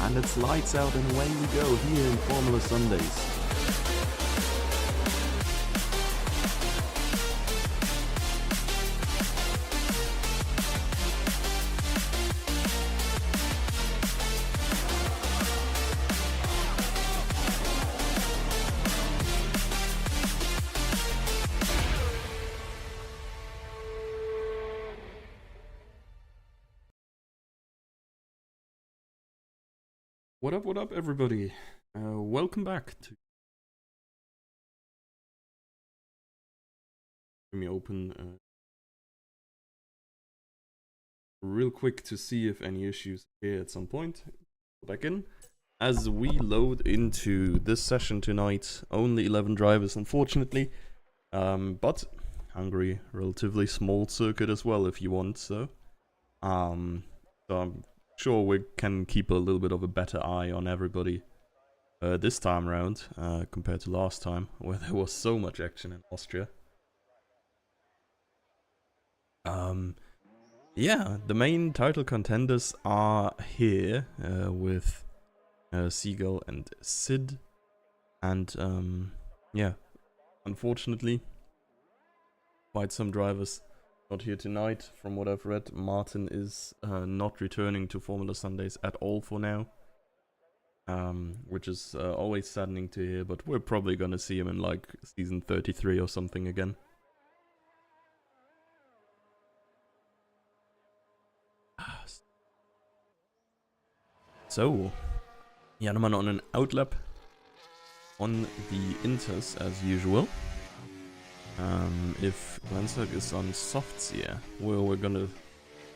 And it's lights out and away we go here in Formula Sundays. What up, everybody? Welcome back to... Let me open real quick to see if any issues here at some point. Back in. As we load into this session tonight, only 11 drivers, unfortunately. But Hungary, relatively small circuit as well, if you want so. So I'm sure we can keep a little bit of a better eye on everybody this time around compared to last time, where there was so much action in Austria. Yeah, the main title contenders are here with Seagull and Sid, and yeah, unfortunately, quite some drivers not here tonight. From what I've read, Martin is not returning to Formula Sundays at all for now, which is always saddening to hear, but we're probably gonna see him in like season 33 or something again. So, Janeman on an outlap on the Inters as usual. If Lanzerg is on softs here, well, we're gonna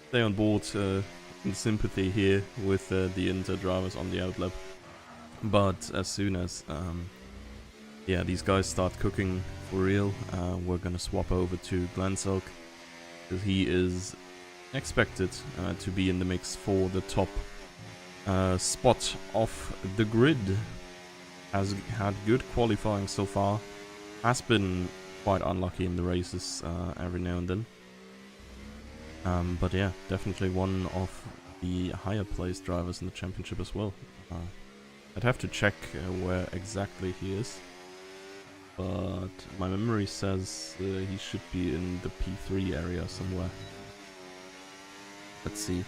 stay on board in sympathy here with the Inter drivers on the outlap. But as soon as yeah, these guys start cooking for real, we're gonna swap over to Glanzerg, because he is expected to be in the mix for the top spot of the grid. Has had good qualifying so far, has been quite unlucky in the races every now and then. But yeah, definitely one of the higher placed drivers in the championship as well. I'd have to check where exactly he is, but my memory says he should be in the P3 area somewhere. Let's see.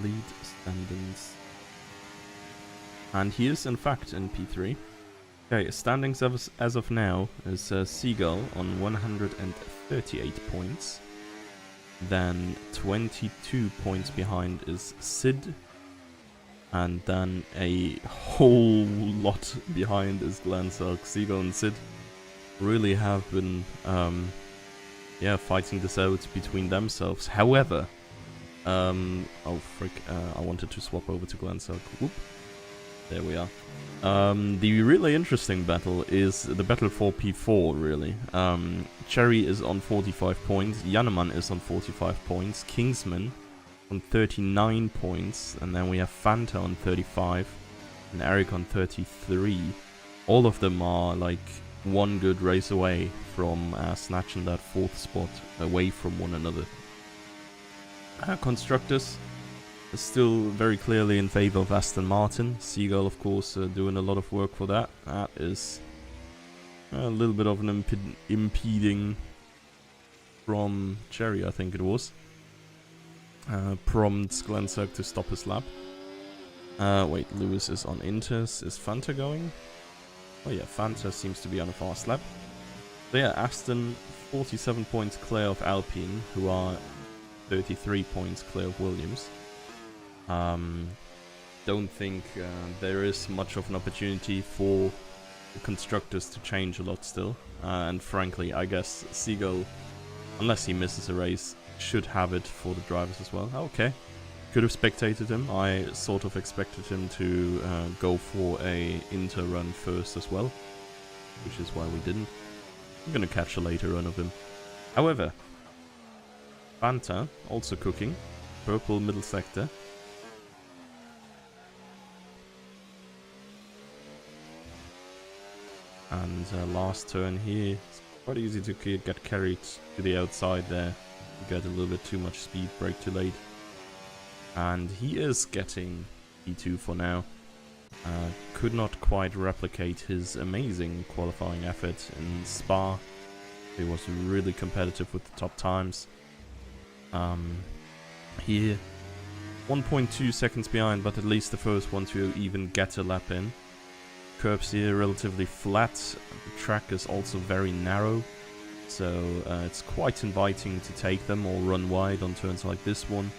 Lead standings. And he is in fact in P3. Okay, standings as of now is Seagull on 138 points. Then 22 points behind is Sid. And then a whole lot behind is Glanzerg. Seagull and Sid really have been yeah, fighting this out between themselves. However, oh frick, I wanted to swap over to Glanzerg. Whoop. There we are. The really interesting battle is the battle for P4, really. Cherry is on 45 points, Janeman is on 45 points, Kingsman on 39 points, and then we have Fanta on 35, and Eric on 33. All of them are like one good race away from snatching that 4th spot away from one another. Constructors is still very clearly in favor of Aston Martin. Seagull, of course, doing a lot of work for that. That is a little bit of an impeding from Cherry, I think it was. Prompts Glanzerg to stop his lap. Wait, Lewis is on Inters. Is Fanta going? Oh yeah, Fanta seems to be on a fast lap. So yeah, Aston 47 points clear of Alpine, who are 33 points clear of Williams. Don't think there is much of an opportunity for the constructors to change a lot still. And frankly, I guess Seagull, unless he misses a race, should have it for the drivers as well. Okay. Could have spectated him. I sort of expected him to go for a Inter run first as well, which is why we didn't. I'm gonna catch a later run of him. However, Fanta also cooking. Purple middle sector. And last turn here, it's quite easy to get carried to the outside there. You get a little bit too much speed, brake too late. And he is getting P2 for now. Could not quite replicate his amazing qualifying effort in Spa. He was really competitive with the top times. He 1.2 seconds behind, but at least the first one to even get a lap in. Curbs here relatively flat. The track is also very narrow, so it's quite inviting to take them or run wide on turns like this one.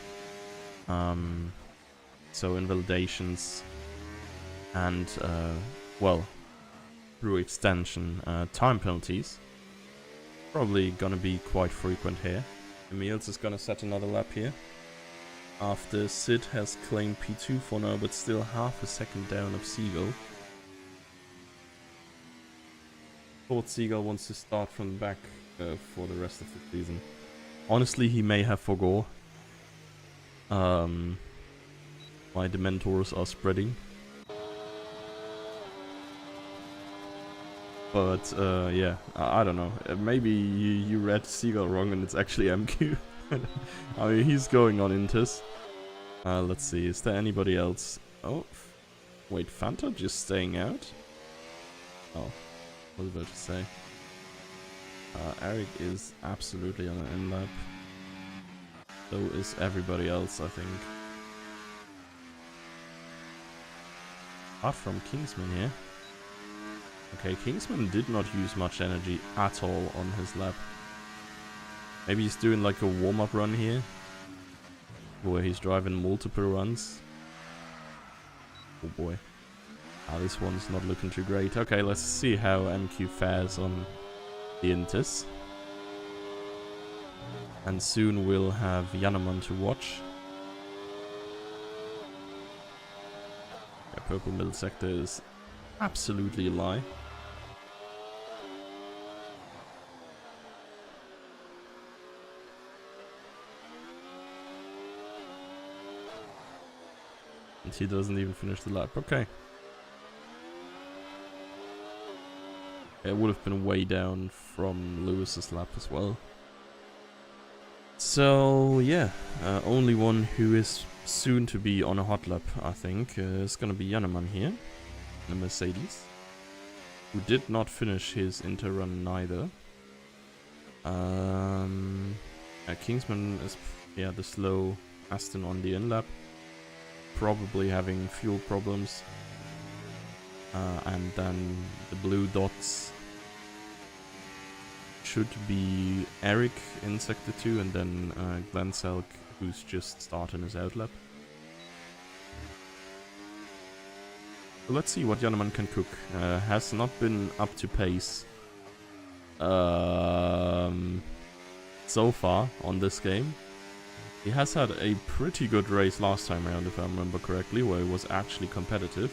So invalidations and, well, through extension, time penalties. Probably gonna be quite frequent here. Emils is gonna set another lap here. After Sid has claimed P2 for now, but still half a second down of Seagull. Thought Seagull wants to start from the back for the rest of the season. Honestly, he may have forgone. My Dementors are spreading. But, yeah, I don't know. Maybe you read Seagull wrong and it's actually MQ. I mean, he's going on Intis. Let's see, is there anybody else? Oh, wait, Fanta just staying out? Oh, what was I about to say? Eric is absolutely on an in-lap. So is everybody else, I think. Apart from Kingsman here. Okay, Kingsman did not use much energy at all on his lap. Maybe he's doing like a warm-up run here, where he's driving multiple runs. Oh boy. This one's not looking too great. Okay, let's see how MQ fares on the Intis. And soon we'll have Yannaman to watch. Yeah, purple middle sector is absolutely a lie. And he doesn't even finish the lap. Okay. It would have been way down from Lewis's lap as well. So, yeah. Only one who is soon to be on a hot lap, I think, is going to be Yannaman here. The Mercedes. Who did not finish his inter run neither. Kingsman is, yeah, the slow Aston on the in lap. Probably having fuel problems. And then the blue dots should be Eric in Sector 2 and then Glenn Selk, who's just starting his outlap. So let's see what Yannaman can cook. Has not been up to pace so far on this game. He has had a pretty good race last time around, if I remember correctly, where he was actually competitive.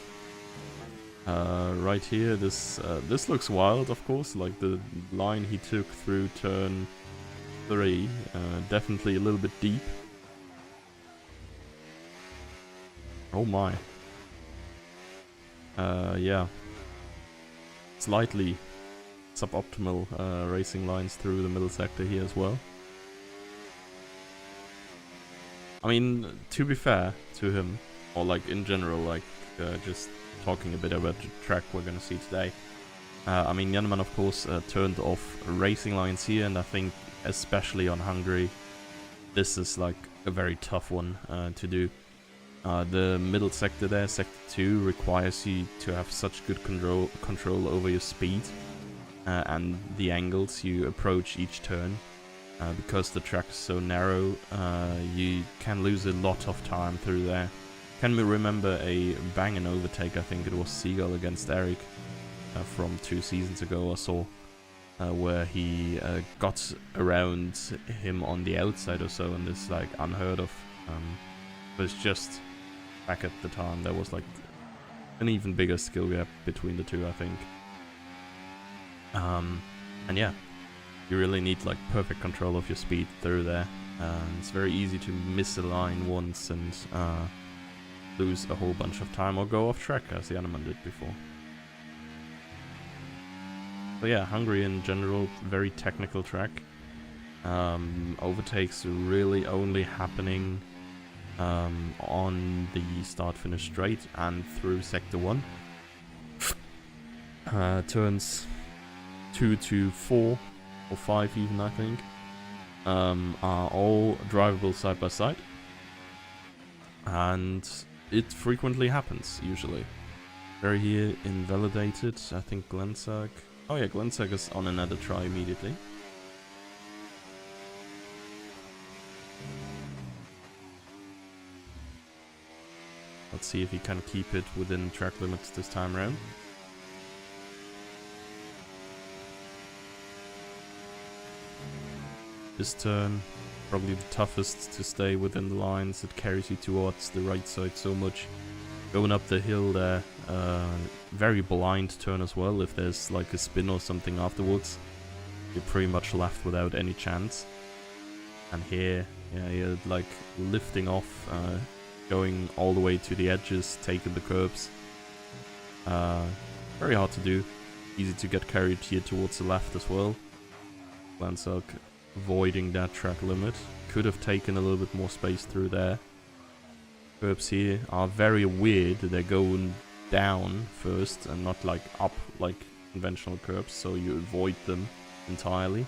Right here, this looks wild, of course, like the line he took through turn 3, definitely a little bit deep. Oh my. Yeah. Slightly suboptimal racing lines through the middle sector here as well. I mean, to be fair to him, or like in general, like just talking a bit about the track we're gonna see today. I mean, Yannaman of course turned off racing lines here, and I think especially on Hungary, this is like a very tough one to do. The middle sector there, sector 2, requires you to have such good control over your speed and the angles you approach each turn. Because the track is so narrow, you can lose a lot of time through there. Can we remember a banging overtake? I think it was Seagull against Eric from 2 seasons ago or so, where he got around him on the outside or so, and this is like unheard of. But it's just back at the time there was like an even bigger skill gap between the two, I think. And yeah. You really need like perfect control of your speed through there. It's very easy to misalign once and lose a whole bunch of time or go off track, as the Yannaman did before. So yeah, Hungary in general, very technical track. Overtakes really only happening on the start-finish straight and through Sector 1. Turns 2 to 4 or 5 even, I think, are all drivable side by side. And it frequently happens, usually. They're here invalidated. I think Glensag. Oh yeah, Glensag is on another try immediately. Let's see if he can keep it within track limits this time around. This turn, probably the toughest to stay within the lines. It carries you towards the right side so much. Going up the hill there, very blind turn as well. If there's like a spin or something afterwards, you're pretty much left without any chance. And here, yeah, you're like lifting off, going all the way to the edges, taking the curbs. Very hard to do. Easy to get carried here towards the left as well. Landsark avoiding that track limit. Could have taken a little bit more space through there. Curbs here are very weird. They're going down first and not like up like conventional curbs, so you avoid them entirely.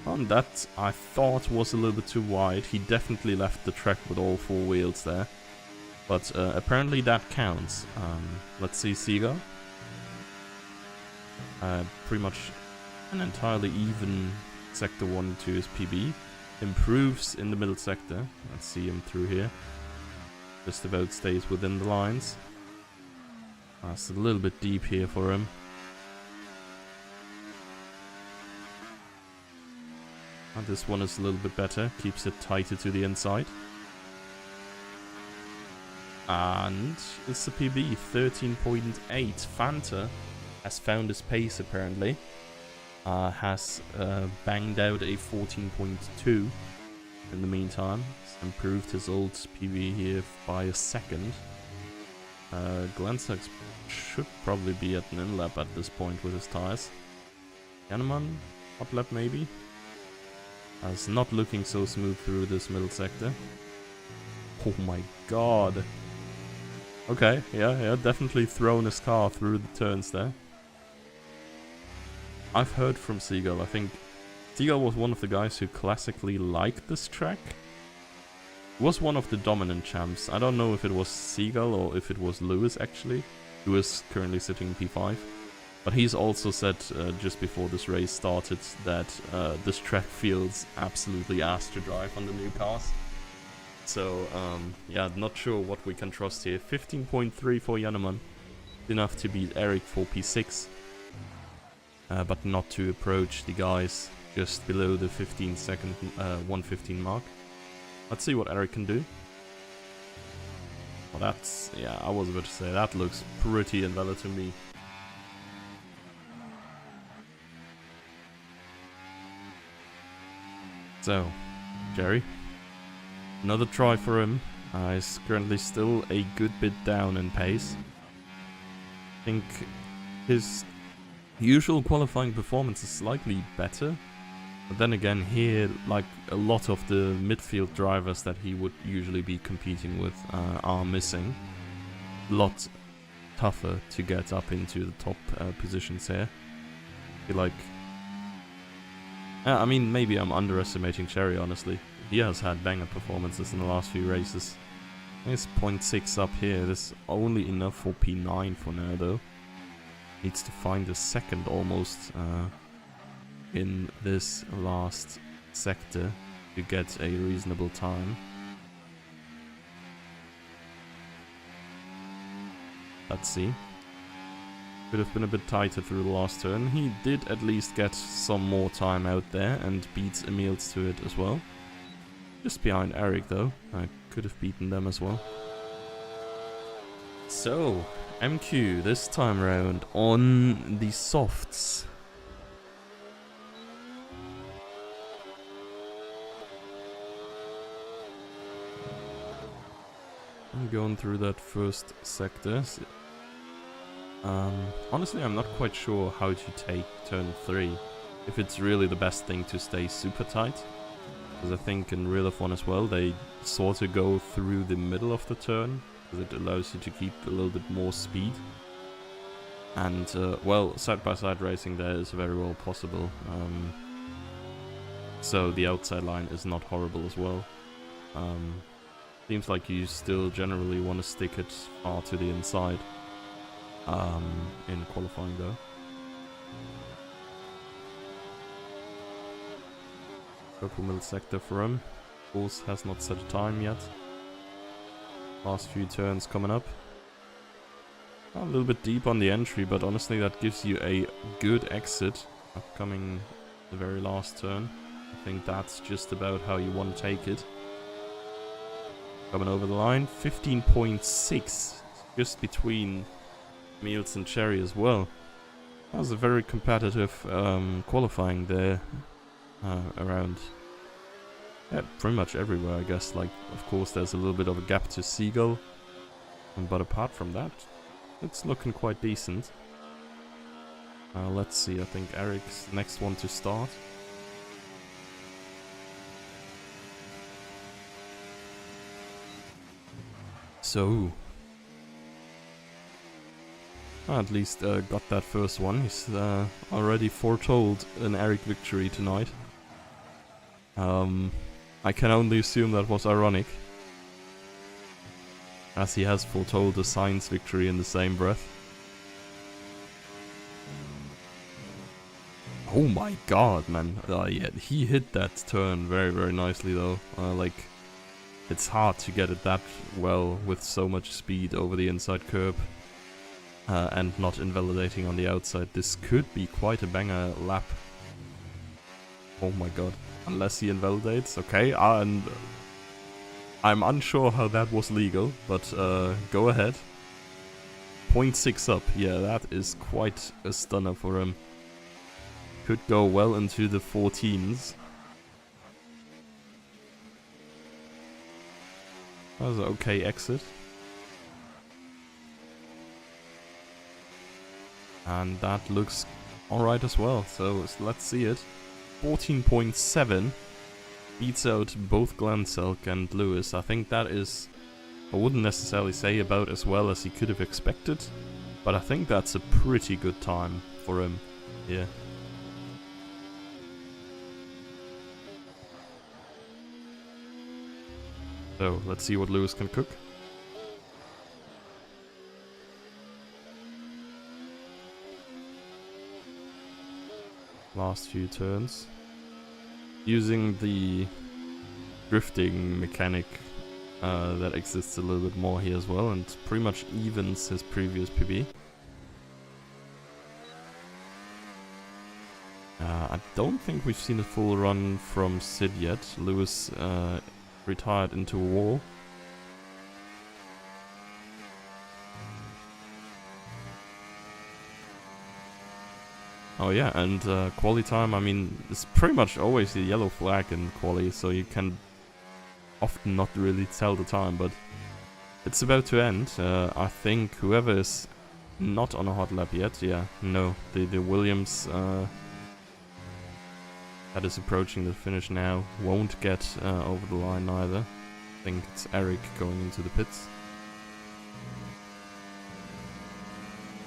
And that I thought was a little bit too wide. He definitely left the track with all 4 wheels there, but apparently that counts. Let's see Seagull. Pretty much an entirely even sector 1 to his PB. Improves in the middle sector. Let's see him through here. Just about stays within the lines. It's a little bit deep here for him. And this one is a little bit better. Keeps it tighter to the inside. And it's a PB 13.8. Fanta has found his pace apparently. Has banged out a 14.2 in the meantime. He's improved his old PB here by a second. Glensag should probably be at an in-lap at this point with his tires. Janneman, hot lap maybe. It's not looking so smooth through this middle sector. Oh my god. Okay, yeah, definitely thrown his car through the turns there. I've heard from Seagull. I think Seagull was one of the guys who classically liked this track. Was one of the dominant champs. I don't know if it was Seagull or if it was Lewis actually, who is currently sitting in P5. But he's also said just before this race started that this track feels absolutely ass to drive on the new cars. So yeah, not sure what we can trust here. 15.3 for Janneman. Enough to beat Eric for P6. But not to approach the guys just below the 15-second 115 mark. Let's see what Eric can do. Well, that's, yeah, I was about to say, that looks pretty invalid to me. So, Jerry, another try for him. He's currently still a good bit down in pace. I think his usual qualifying performance is slightly better, but then again here, like a lot of the midfield drivers that he would usually be competing with are missing. A lot tougher to get up into the top positions here. I feel like, I mean, maybe I'm underestimating Cherry, honestly. He has had banger performances in the last few races. It's 0.6 up here. This is only enough for P9 for now though. Needs to find a second almost in this last sector to get a reasonable time. Let's see. Could have been a bit tighter through the last turn. He did at least get some more time out there and beats Emils to it as well. Just behind Eric though. I could have beaten them as well. So, MQ this time around on the softs. I'm going through that first sector. Honestly, I'm not quite sure how to take turn 3. If it's really the best thing to stay super tight. Because I think in Real F1 as well, they sort of go through the middle of the turn, because it allows you to keep a little bit more speed. And, well, side-by-side racing there is very well possible. So the outside line is not horrible as well. Seems like you still generally want to stick it far to the inside in qualifying though. Purple middle sector for him. Of course, has not set a time yet. Last few turns coming up. A little bit deep on the entry, but honestly that gives you a good exit upcoming the very last turn. I think that's just about how you want to take it. Coming over the line, 15.6, just between Meals and Cherry as well. That was a very competitive qualifying there around, yeah, pretty much everywhere, I guess. Like, of course, there's a little bit of a gap to Seagull, but apart from that, it's looking quite decent. Let's see, I think Eric's next one to start. So, at least got that first one. He's already foretold an Eric victory tonight. I can only assume that was ironic, as he has foretold a Sainz victory in the same breath. Oh my god, man. Yeah, he hit that turn very, very nicely though. Like, it's hard to get it that well with so much speed over the inside curb and not invalidating on the outside. This could be quite a banger lap. Oh my god. Unless he invalidates. Okay, and I'm unsure how that was legal, but go ahead. 0.6 up. Yeah, that is quite a stunner for him. Could go well into the 14s. That was an okay exit. And that looks alright as well, so let's see it. 14.7 beats out both Glenselk and Lewis. I think that is, I wouldn't necessarily say about as well as he could have expected, but I think that's a pretty good time for him here. So, let's see what Lewis can cook. Last few turns. Using the drifting mechanic that exists a little bit more here as well, and pretty much evens his previous PB. I don't think we've seen a full run from Sid yet. Lewis retired into a wall. Oh yeah, and quali time, I mean, it's pretty much always the yellow flag in quali, so you can often not really tell the time, but it's about to end. I think whoever is not on a hot lap yet, yeah, no, the Williams that is approaching the finish now won't get over the line either. I think it's Eric going into the pits.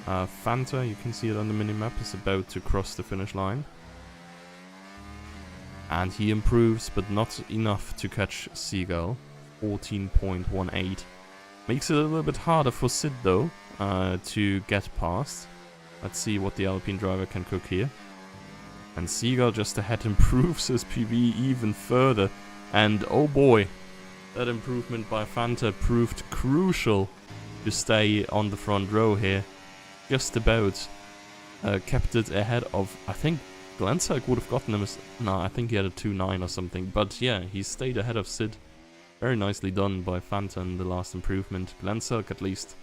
Fanta, you can see it on the minimap, is about to cross the finish line. And he improves, but not enough to catch Seagull. 14.18. Makes it a little bit harder for Sid though, to get past. Let's see what the Alpine driver can cook here. And Seagull just ahead improves his PB even further. And oh boy, that improvement by Fanta proved crucial to stay on the front row here. Just about kept it ahead of, I think Glenselk would have gotten him as, no, I think he had a 2.9 or something, but yeah, he stayed ahead of Sid. Very nicely done by Fanta in the last improvement. Glenselk at least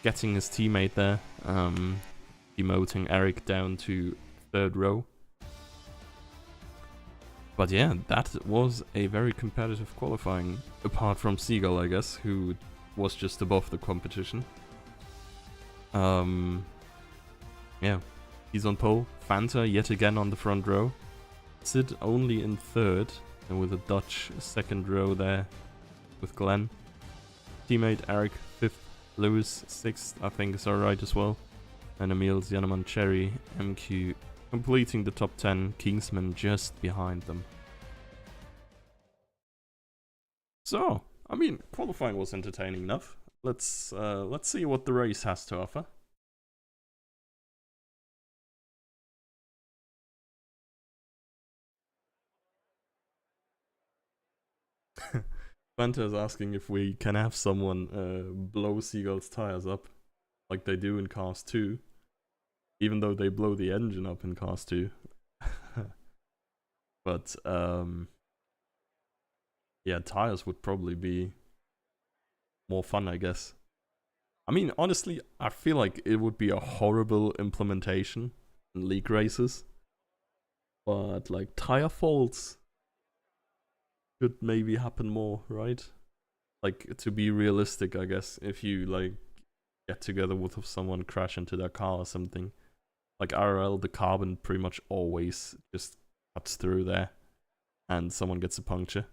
getting his teammate there, demoting Eric down to third row. But yeah, that was a very competitive qualifying, apart from Seagull, I guess, who was just above the competition. Yeah, he's on pole. Fanta yet again on the front row. Sid only in third. and with a Dutch second row there with Glenn. Teammate Eric 5th, Lewis 6th, I think is alright as well. And Emil, Zianeman, Cherry, MQ completing the top 10, Kingsman just behind them. So, I mean, qualifying was entertaining enough. Let's see what the race has to offer. Fanta is asking if we can have someone blow Seagull's tires up like they do in Cars 2, even though they blow the engine up in Cars 2. But yeah, tires would probably be more fun, I guess. I mean, honestly, I feel like it would be a horrible implementation in league races, but like tire faults could maybe happen more, right? Like, to be realistic, I guess, if you like get together with someone, crash into their car or something, like IRL, the carbon pretty much always just cuts through there and someone gets a puncture.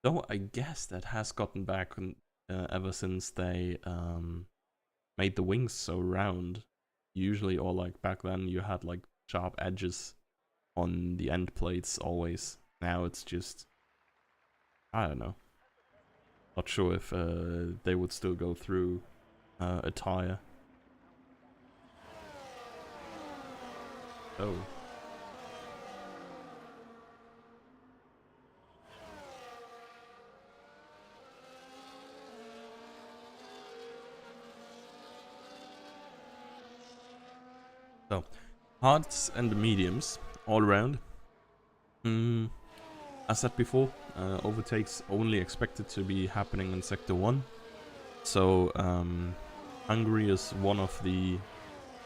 Though I guess that has gotten back ever since they made the wings so round. Usually, or like back then, you had like sharp edges on the end plates always. Now it's just, I don't know. Not sure if they would still go through a tire. Oh. So, hards and mediums all around. As said before, overtakes only expected to be happening in Sector 1. So, Hungary is one of the,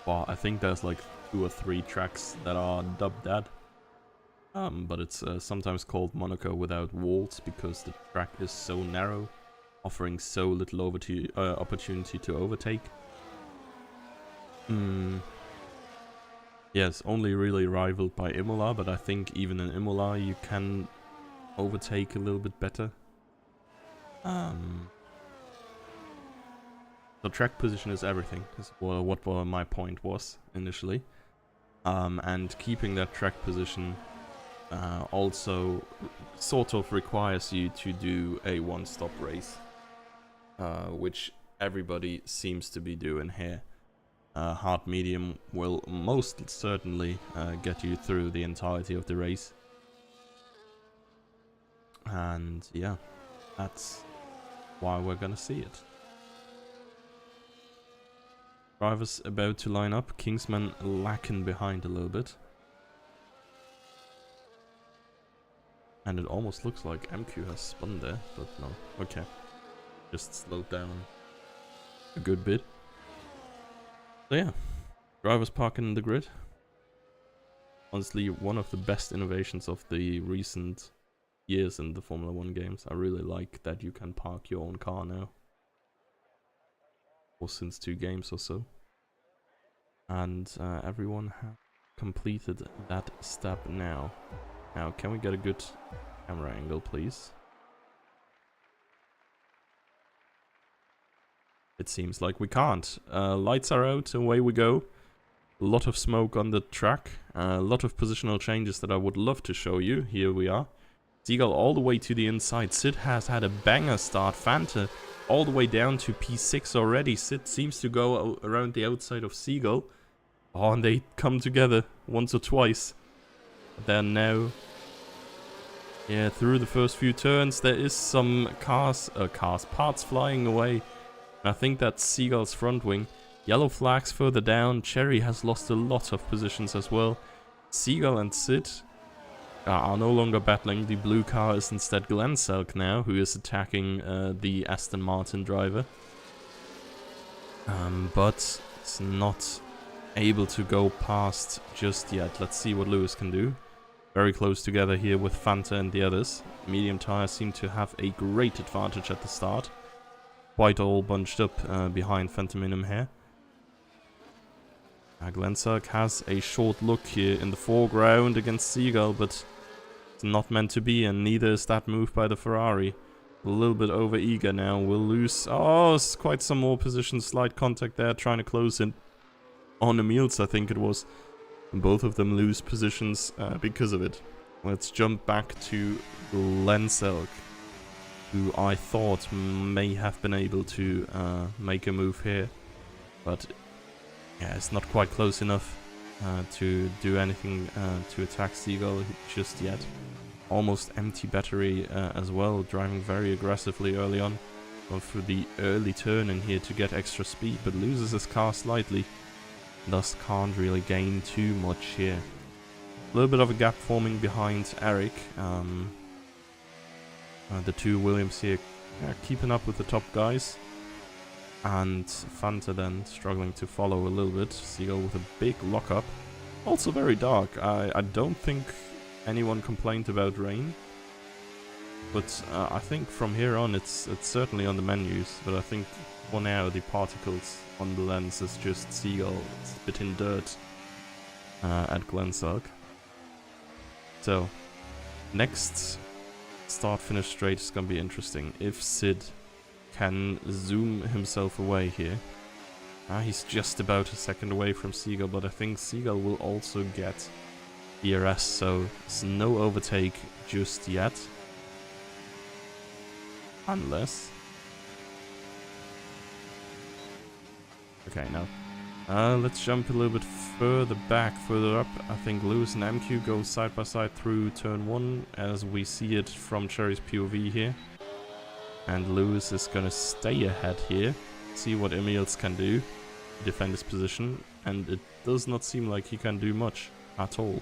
well, I think there's like 2 or 3 tracks that are dubbed that. But it's sometimes called Monaco without walls because the track is so narrow, offering so little opportunity to overtake. Yes, only really rivaled by Imola, but I think even in Imola you can overtake a little bit better. So track position is everything, is what my point was initially. And keeping that track position also sort of requires you to do a one-stop race, which everybody seems to be doing here. Hard medium will most certainly get you through the entirety of the race. And yeah, that's why we're gonna see it. Drivers about to line up, Kingsman lacking behind a little bit. And it almost looks like MQ has spun there, but no. Okay. Just slowed down a good bit. So yeah, drivers parking in the grid. Honestly, one of the best innovations of the recent years in the Formula 1 games. I really like that you can park your own car now. Or since 2 games or so. And everyone has completed that step now. Now, can we get a good camera angle, please? It seems like we can't. Lights are out, away we go. A lot of smoke on the track. A lot of positional changes that I would love to show you. Here we are. Seagull all the way to the inside. Sid has had a banger start. Fanta all the way down to P6 already. Sid seems to go around the outside of Seagull. Oh, and they come together once or twice. They're now... yeah, through the first few turns, there is some parts flying away. I think that's Seagull's front wing. Yellow flags further down. Cherry has lost a lot of positions as well. Seagull and Sid are no longer battling. The blue car is instead Glenn Selk now, who is attacking the Aston Martin driver. But it's not able to go past just yet. Let's see what Lewis can do. Very close together here with Fanta and the others. Medium tires seem to have a great advantage at the start. Quite all bunched up behind Phantom here. Glenzerk has a short look here in the foreground against Seagull, but it's not meant to be, and neither is that move by the Ferrari. A little bit over eager now. We'll lose. Oh, it's quite some more position. Slight contact there, trying to close in on Emils, I think it was. And both of them lose positions because of it. Let's jump back to Glenzerk, who I thought may have been able to make a move here, but yeah, it's not quite close enough to do anything to attack Seagull just yet. Almost empty battery as well, driving very aggressively early on. Going through the early turn in here to get extra speed, but loses his car slightly. Thus can't really gain too much here. A little bit of a gap forming behind Eric. The two Williams here keeping up with the top guys. And Fanta then struggling to follow a little bit. Seagull with a big lockup. Also very dark. I don't think anyone complained about rain. But I think from here on it's certainly on the menus. But I think for now the particles on the lens is just Seagull spitting dirt at Glenzerk. So next start finish straight is gonna be interesting. If Sid can zoom himself away here. He's just about a second away from Seagull, but I think Seagull will also get DRS, so there's no overtake just yet. Unless... Okay, now. Let's jump a little bit further back, further up. I think Lewis and MQ go side by side through turn 1, as we see it from Cherry's POV here. And Lewis is gonna stay ahead here, see what Emils can do, defend his position, and it does not seem like he can do much at all.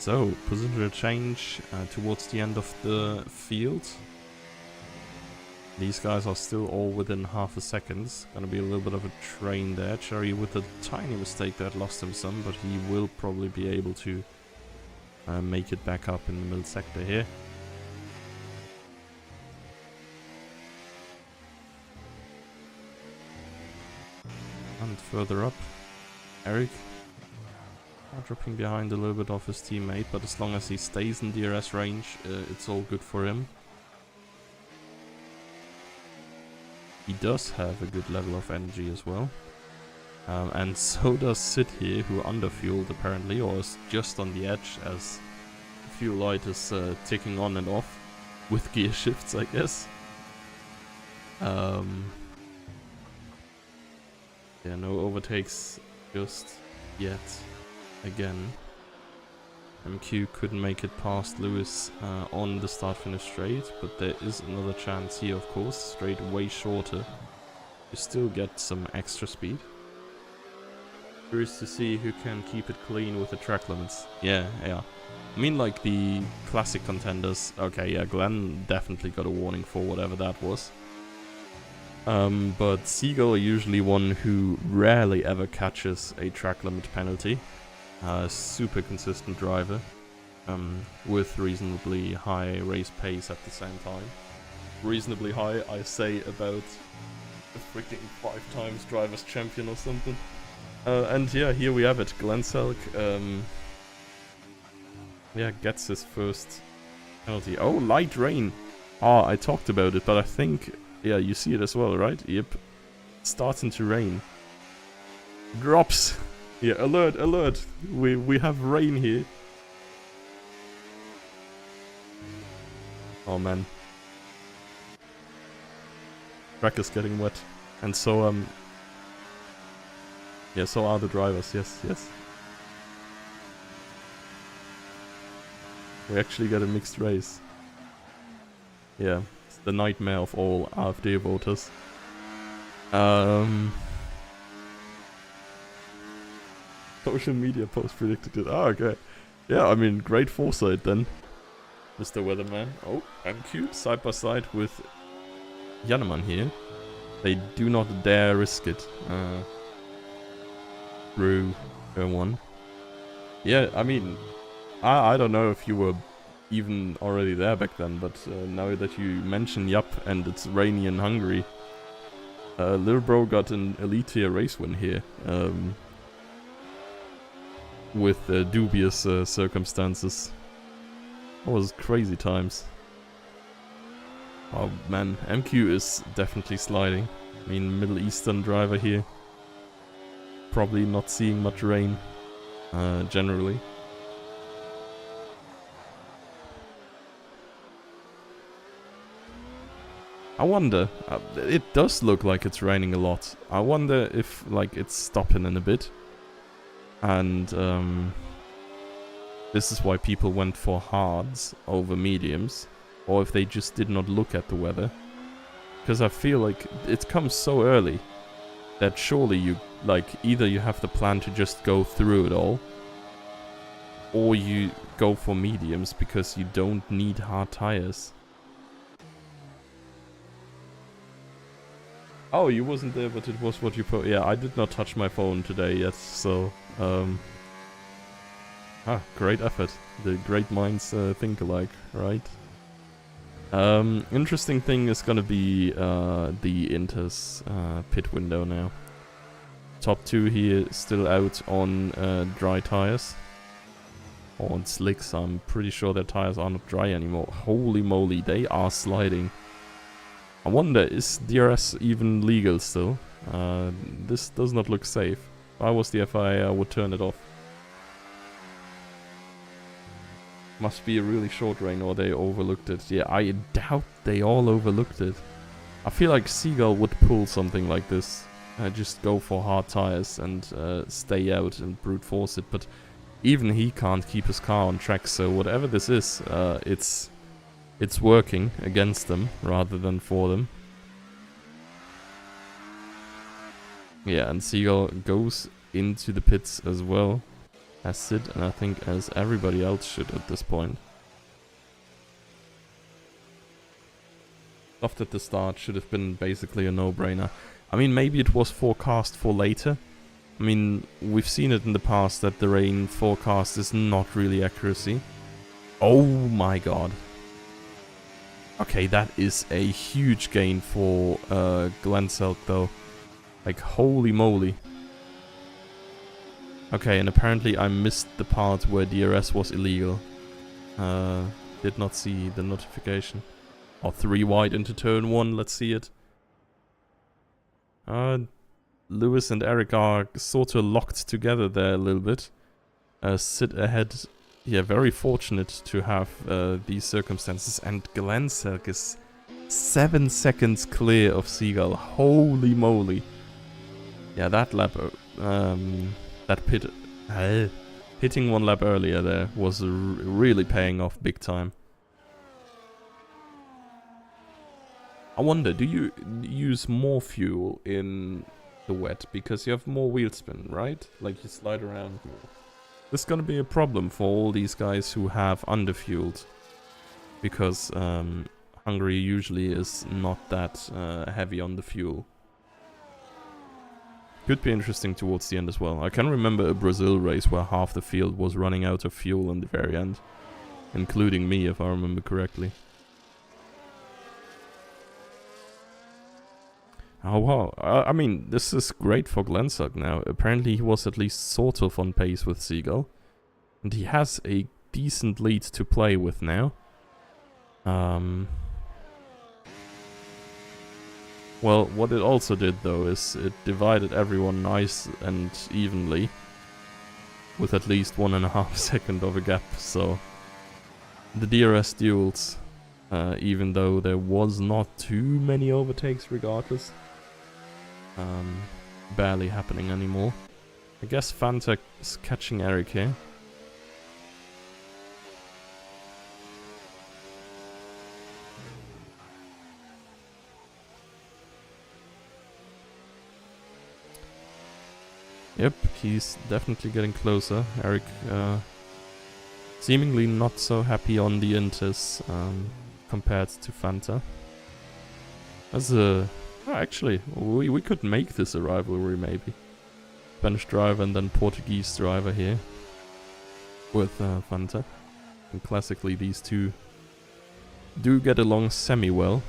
So, positional change towards the end of the field. These guys are still all within half a second. Gonna be a little bit of a train there. Cherry with a tiny mistake that lost him some, but he will probably be able to make it back up in the middle sector here. And further up, Eric dropping behind a little bit of his teammate, but as long as he stays in DRS range, it's all good for him. He does have a good level of energy as well. And so does Sid here, who underfueled apparently, or is just on the edge as the fuel light is ticking on and off with gear shifts, I guess. Yeah, no overtakes just yet. Again, MQ couldn't make it past Lewis on the start-finish straight, but there is another chance here, of course. Straight way shorter. You still get some extra speed. Curious to see who can keep it clean with the track limits. Yeah. I mean, like the classic contenders. Okay, yeah, Glenn definitely got a warning for whatever that was. But Seagull are usually one who rarely ever catches a track limit penalty. Super consistent driver, with reasonably high race pace at the same time. Reasonably high, I say, about a freaking 5 times drivers champion or something. And yeah, here we have it. Glenzerk, yeah, gets his first penalty. Oh, light rain. I talked about it, but I think, yeah, you see it as well, right? Yep. Starting to rain. Drops. Yeah, alert, alert. We have rain here. Oh man. Track is getting wet. And so yeah, so are the drivers, yes. We actually get a mixed race. Yeah, it's the nightmare of all AfD voters. Social media post predicted it. Oh, okay. Yeah, I mean, great foresight then, Mr. Weatherman. Oh, MQ side by side with Janneman here. They do not dare risk it. Through turn 1. Yeah, I mean, I don't know if you were even already there back then, but now that you mention yup and it's rainy in Hungary, Little bro got an elite tier race win here. With dubious circumstances. That was crazy times. Oh man, MQ is definitely sliding. I mean, Middle Eastern driver here. Probably not seeing much rain, generally. I wonder, it does look like it's raining a lot. I wonder if, like, it's stopping in a bit. And, this is why people went for hards over mediums. Or if they just did not look at the weather. Because I feel like it comes so early that surely you, like, either you have the plan to just go through it all, or you go for mediums because you don't need hard tires. Oh, you wasn't there, but it was what you put. Yeah, I did not touch my phone today yet, so, great effort. The great minds think alike, right? Interesting thing is gonna be the Inter's pit window now. Top 2 here still out on dry tires. Or on slicks. I'm pretty sure their tires are not dry anymore. Holy moly, they are sliding. I wonder, is DRS even legal still? This does not look safe. If I was the FIA, I would turn it off. Must be a really short rain or they overlooked it. Yeah, I doubt they all overlooked it. I feel like Seagull would pull something like this. Just go for hard tires and stay out and brute force it. But even he can't keep his car on track. So whatever this is, it's working against them rather than for them. Yeah, and Seagull goes into the pits as well. As Sid, and I think as everybody else should at this point. Soft at the start should have been basically a no-brainer. I mean, maybe it was forecast for later. I mean, we've seen it in the past that the rain forecast is not really accuracy. Oh my god. Okay, that is a huge gain for Glenselk though. Like, holy moly. Okay, and apparently I missed the part where DRS was illegal. Did not see the notification. Oh, 3 wide into turn 1, let's see it. Lewis and Eric are sort of locked together there a little bit. Sid ahead. Yeah, very fortunate to have these circumstances. And Glenselk is 7 seconds clear of Seagull. Holy moly. Yeah, that lap... that hitting 1 lap earlier there was really paying off big time. I wonder, do you use more fuel in the wet because you have more wheel spin, right? Like you slide around more. This is gonna be a problem for all these guys who have underfueled, because Hungary usually is not that heavy on the fuel. Could be interesting towards the end as well. I can remember a Brazil race where half the field was running out of fuel in the very end. Including me, if I remember correctly. Oh wow, I mean, this is great for Glenselk now. Apparently he was at least sort of on pace with Seagull. And he has a decent lead to play with now. Well, what it also did though is it divided everyone nice and evenly. With at least 1.5 seconds of a gap, so... The DRS duels, even though there was not too many overtakes regardless. Barely happening anymore. I guess Fanta is catching Eric here. Yep, he's definitely getting closer. Eric seemingly not so happy on the Inters compared to Fanta. As a... Oh, actually, we could make this a rivalry maybe. Spanish driver and then Portuguese driver here. With Fanta. And classically these two do get along semi-well.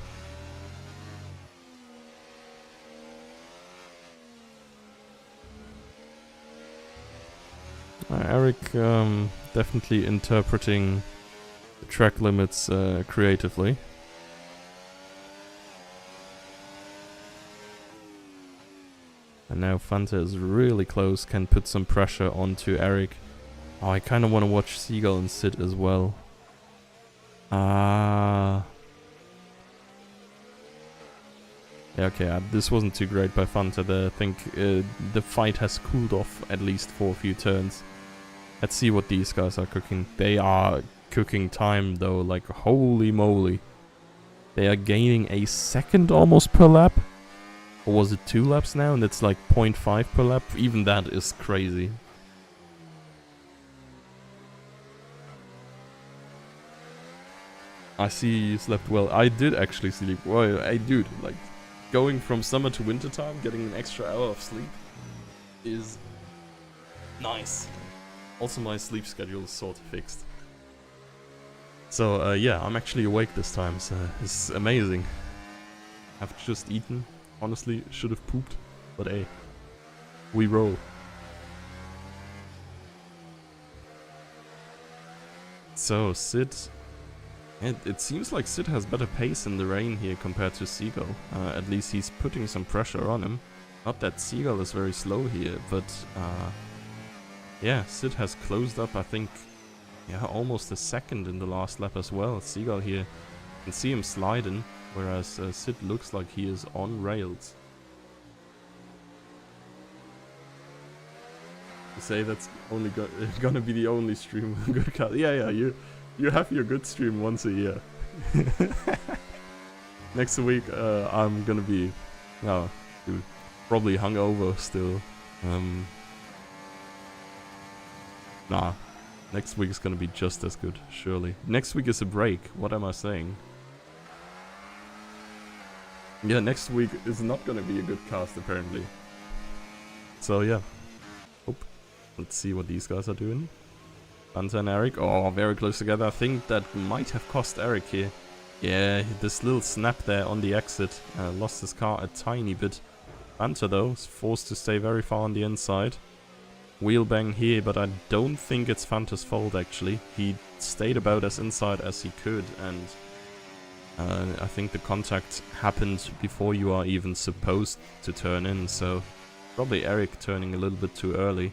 Eric definitely interpreting the track limits creatively. And now Fanta is really close, can put some pressure onto Eric. Oh, I kind of want to watch Seagull and Sid as well. Yeah, okay, this wasn't too great by Fanta there. I think the fight has cooled off at least for a few turns. Let's see what these guys are cooking. They are cooking time though, like holy moly. They are gaining a second almost per lap. Or was it 2 laps now? And it's like 0.5 per lap. Even that is crazy. I see you slept well. I did actually sleep well. Hey dude, like going from summer to winter time, getting an extra hour of sleep is nice. Also my sleep schedule is sort of fixed. So yeah, I'm actually awake this time, so it's amazing. I've just eaten. Honestly, should have pooped, but hey, we roll. So Sid, it seems like Sid has better pace in the rain here compared to Seagull. At least he's putting some pressure on him. Not that Seagull is very slow here, but yeah, Sid has closed up, I think, yeah, almost a second in the last lap as well. Seagull here, you can see him sliding. Whereas Sid looks like he is on rails. You say that's only gonna be the only stream good cast. Yeah, you have your good stream once a year. Next week I'm gonna be, dude, probably hungover still. Nah, next week is gonna be just as good, surely. Next week is a break. What am I saying? Yeah, next week is not gonna be a good cast apparently. So yeah. Let's see what these guys are doing. Fanta and Eric. Oh, very close together. I think that might have cost Eric here. Yeah, this little snap there on the exit lost his car a tiny bit. Fanta though is forced to stay very far on the inside. Wheel bang here, but I don't think it's Fanta's fault actually. He stayed about as inside as he could, and I think the contact happened before you are even supposed to turn in, so probably Eric turning a little bit too early.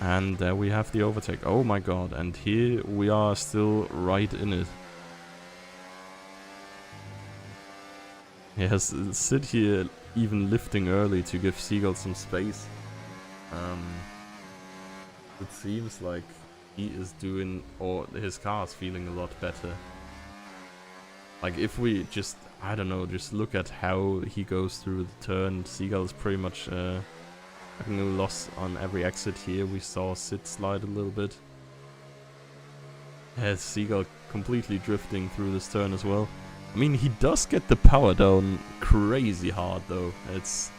And there we have the overtake. Oh my god, and here we are still right in it. Yes, Sid here even lifting early to give Seagull some space. It seems like he is doing, or his car is feeling a lot better. Like if we just, I don't know, just look at how he goes through the turn, Seagull is pretty much having a loss on every exit here. We saw Sid slide a little bit. Has Seagull completely drifting through this turn as well. I mean, he does get the power down crazy hard though. This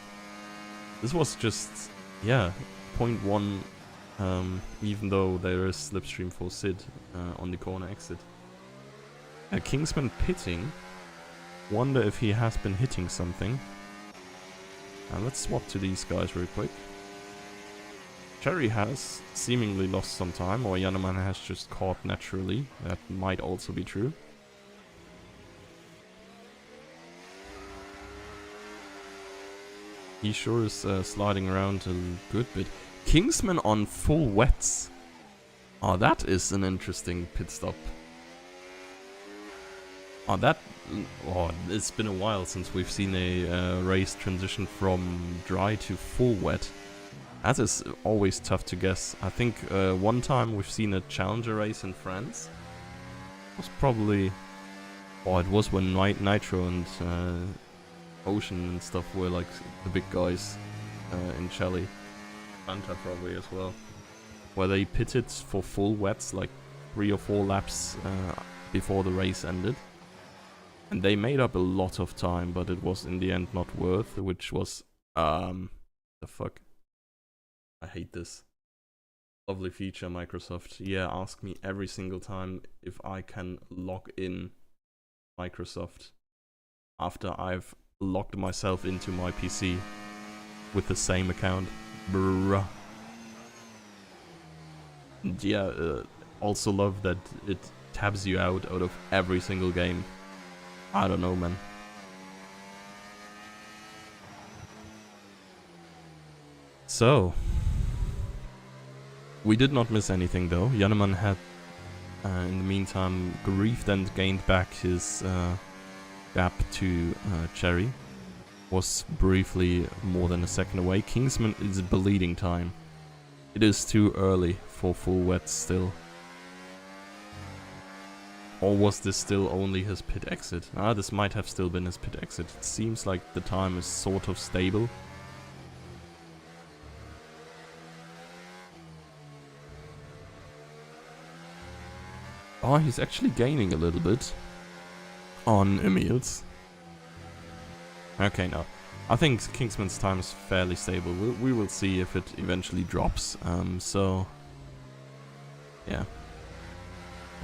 was just, yeah, 0.1, even though there is slipstream for Sid on the corner exit. Kingsman pitting. Wonder if he has been hitting something. Let's swap to these guys real quick. Cherry has seemingly lost some time, or Yanaman has just caught naturally. That might also be true. He sure is sliding around a good bit. Kingsman on full wets. Oh, that is an interesting pit stop. Oh, it's been a while since we've seen a race transition from dry to full wet. That is always tough to guess. I think one time we've seen a challenger race in France. It was probably... Oh, it was when Nitro and Ocean and stuff were like the big guys in Chile. Fanta probably as well. Where they pitted for full wets like 3 or 4 laps before the race ended. And they made up a lot of time, but it was in the end not worth, which was... the fuck? I hate this. Lovely feature, Microsoft. Yeah, ask me every single time if I can log in Microsoft after I've logged myself into my PC with the same account. Bruh. And yeah, also love that it tabs you out of every single game. I don't know, man. So, we did not miss anything though. Janneman had, in the meantime, griefed and gained back his gap to Cherry. Was briefly more than a second away. Kingsman is bleeding time. It is too early for full wets still. Or was this still only his pit exit? Ah, this might have still been his pit exit. It seems like the time is sort of stable. Oh, he's actually gaining a little bit on Emil's. Okay, no. I think Kingsman's time is fairly stable. We will see if it eventually drops. So... yeah.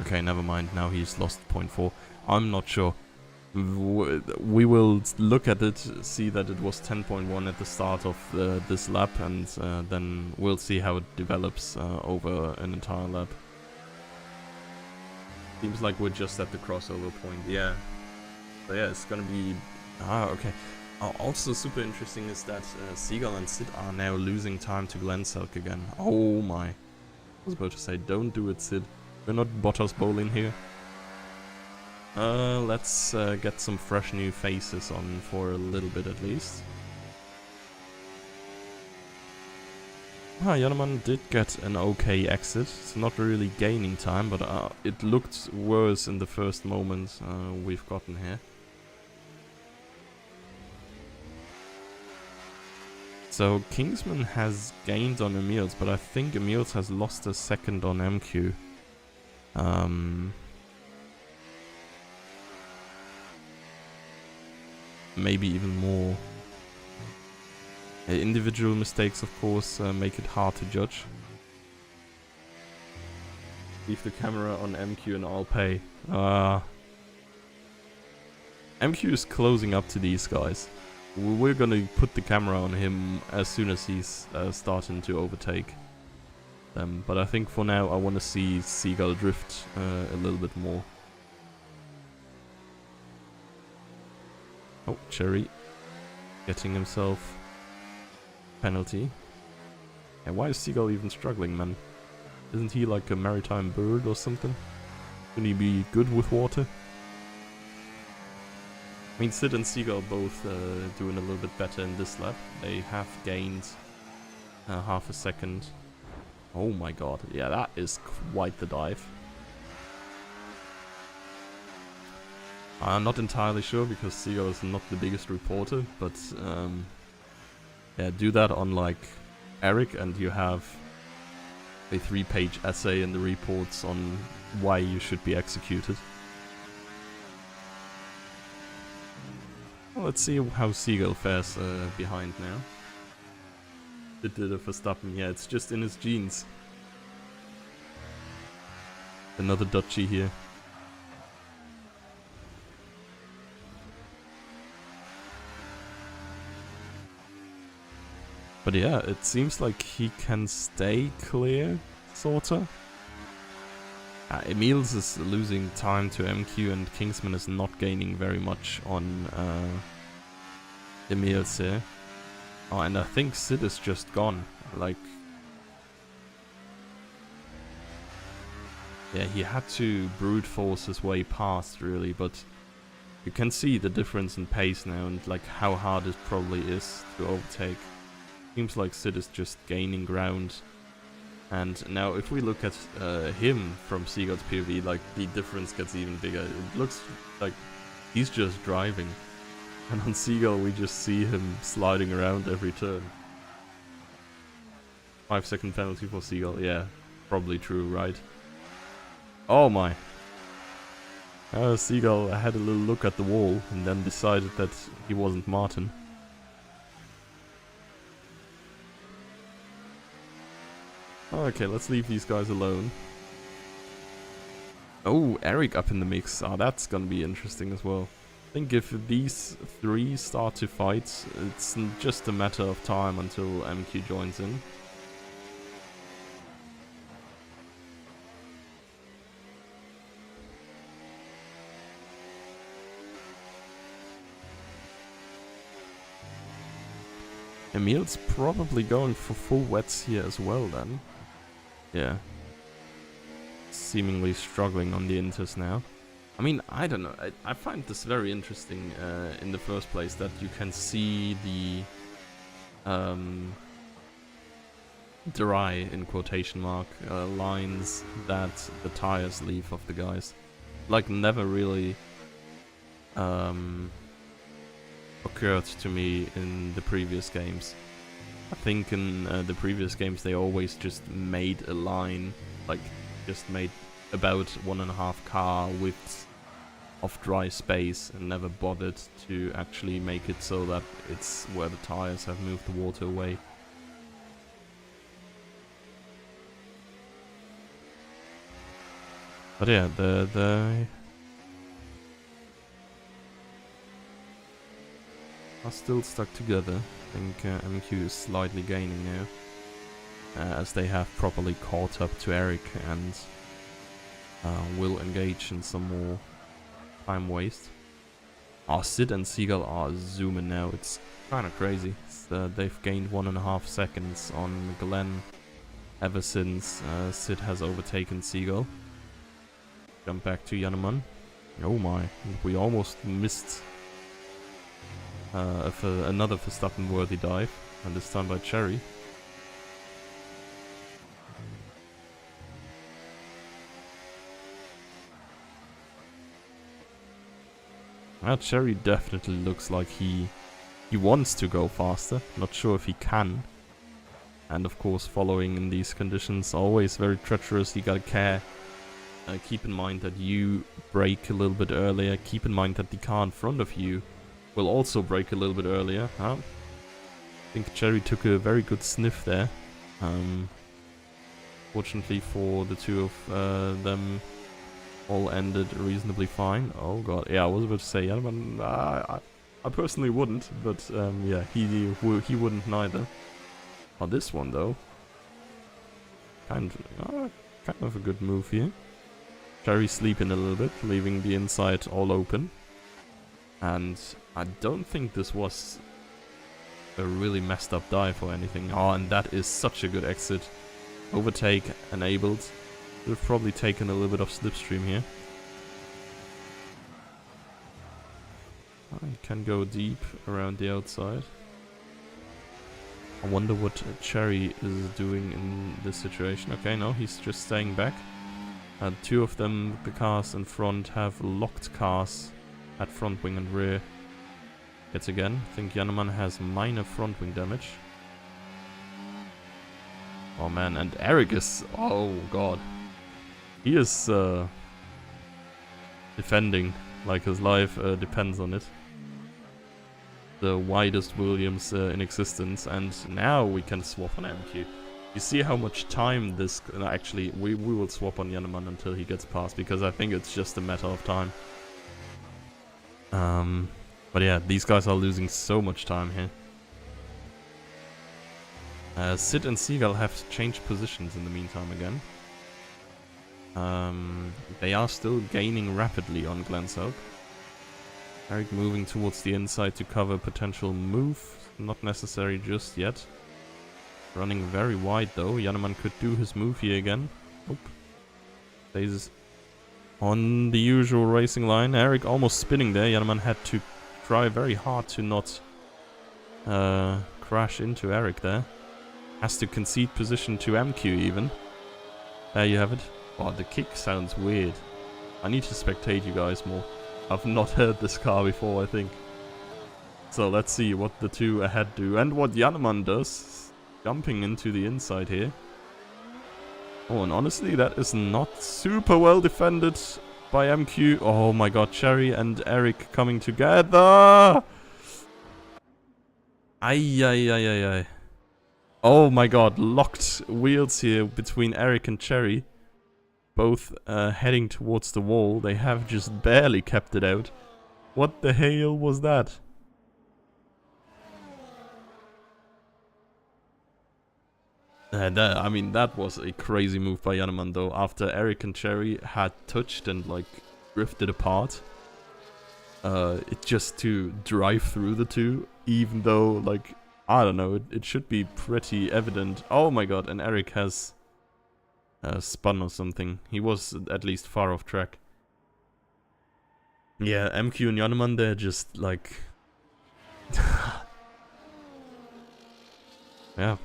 Okay, never mind. Now he's lost 0.4. I'm not sure. We will look at it, see that it was 10.1 at the start of this lap, and then we'll see how it develops over an entire lap. Seems like we're just at the crossover point. Yeah. So yeah, it's gonna be... ah, okay. Also super interesting is that Seagull and Sid are now losing time to Glenselk again. Oh my. I was about to say, don't do it, Sid. We're not Bottas bowling here. Let's get some fresh new faces on for a little bit at least. Ah, Janneman did get an okay exit. It's not really gaining time, but it looked worse in the first moment we've gotten here. So Kingsman has gained on Emils, but I think Emils has lost a second on MQ. Maybe even more. Individual mistakes, of course, make it hard to judge. Leave the camera on MQ and I'll pay. MQ is closing up to these guys. We're gonna put the camera on him as soon as he's starting to overtake them. But I think for now I want to see Seagull drift a little bit more. Oh, Cherry getting himself penalty. Yeah, why is Seagull even struggling, man? Isn't he like a maritime bird or something? Can he be good with water? I mean, Sid and Seagull both doing a little bit better in this lap. They have gained half a second. Oh my god, yeah, that is quite the dive. I'm not entirely sure because Seagull is not the biggest reporter, but yeah, do that on like Eric and you have a 3-page essay in the reports on why you should be executed. Well, let's see how Seagull fares behind now. It did a Verstappen, yeah, it's just in his genes. Another Dutchie here. But yeah, it seems like he can stay clear, sorta. Emils is losing time to MQ and Kingsman is not gaining very much on Emils here. Oh, and I think Sid is just gone. Like... yeah, he had to brute force his way past, really, but... you can see the difference in pace now and like how hard it probably is to overtake. Seems like Sid is just gaining ground. And now if we look at him from Seagull's POV, like the difference gets even bigger. It looks like he's just driving. And on Seagull we just see him sliding around every turn. 5-second penalty for Seagull, yeah. Probably true, right? Oh my. Seagull had a little look at the wall and then decided that he wasn't Martin. Okay, let's leave these guys alone. Oh, Eric up in the mix. Ah, that's gonna be interesting as well. I think if these three start to fight, it's just a matter of time until MQ joins in. Emil's probably going for full wets here as well then. Yeah. Seemingly struggling on the inters now. I mean, I don't know. I find this very interesting in the first place that you can see the dry, in quotation mark, lines that the tires leave of the guys. Like, never really occurred to me in the previous games. I think in the previous games they always just made a line, like just made about 1.5 car widths of dry space and never bothered to actually make it so that it's where the tires have moved the water away. But yeah, the are still stuck together. I think MQ is slightly gaining now, as they have properly caught up to Eric and will engage in some more time waste. Sid and Seagull are zooming now. It's kind of crazy. They've gained 1.5 seconds on Glenn ever since Sid has overtaken Seagull. Jump back to Jannemann. Oh my, we almost missed another Verstappen-worthy dive, and this time by Cherry. Cherry definitely looks like he wants to go faster. Not sure if he can. And of course, following in these conditions, always very treacherous. You gotta care. Keep in mind that you brake a little bit earlier. Keep in mind that the car in front of you will also brake a little bit earlier. I think Cherry took a very good sniff there. Fortunately for the two of them, all ended reasonably fine. Oh god, yeah, I was about to say, yeah, but I personally wouldn't, but yeah, he wouldn't neither. On this one though, kind of a good move here. Cherry sleeping a little bit, leaving the inside all open. And I don't think this was a really messed up dive or anything. Oh, and that is such a good exit. Overtake enabled. Would have probably taken a little bit of slipstream here. I can go deep around the outside. I wonder what Cherry is doing in this situation. Okay, no, he's just staying back. Two of them, the cars in front, have locked cars at front wing and rear. Yet again, I think Jannemann has minor front wing damage. Oh man, and Eric is... oh god. He is defending like his life depends on it. The widest Williams in existence, and now we can swap on MQ. You see how much time this... actually, we will swap on Jannemann until he gets past, because I think it's just a matter of time. But yeah, these guys are losing so much time here. Sid and Seagull have changed positions in the meantime again. They are still gaining rapidly on Glenshope. Eric moving towards the inside to cover potential move. Not necessary just yet. Running very wide though. Jannemann could do his move here again. Nope. Stays on the usual racing line. Eric almost spinning there. Jannemann had to try very hard to not crash into Eric there. Has to concede position to MQ even. There you have it. Oh, the kick sounds weird. I need to spectate you guys more. I've not heard this car before, I think. So let's see what the two ahead do. And what Jannemann does. Jumping into the inside here. Oh, and honestly, that is not super well defended by MQ. Oh my god, Cherry and Eric coming together. Ay. Oh my god, locked wheels here between Eric and Cherry. Both heading towards the wall. They have just barely kept it out. What the hell was that? I mean, that was a crazy move by Jannemann though. After Eric and Cherry had touched and like drifted apart. It just to drive through the two, even though like I don't know, it should be pretty evident. Oh my god, and Eric has spun or something. He was at least far off track. Yeah, MQ and Jannemann, they're just like... yeah.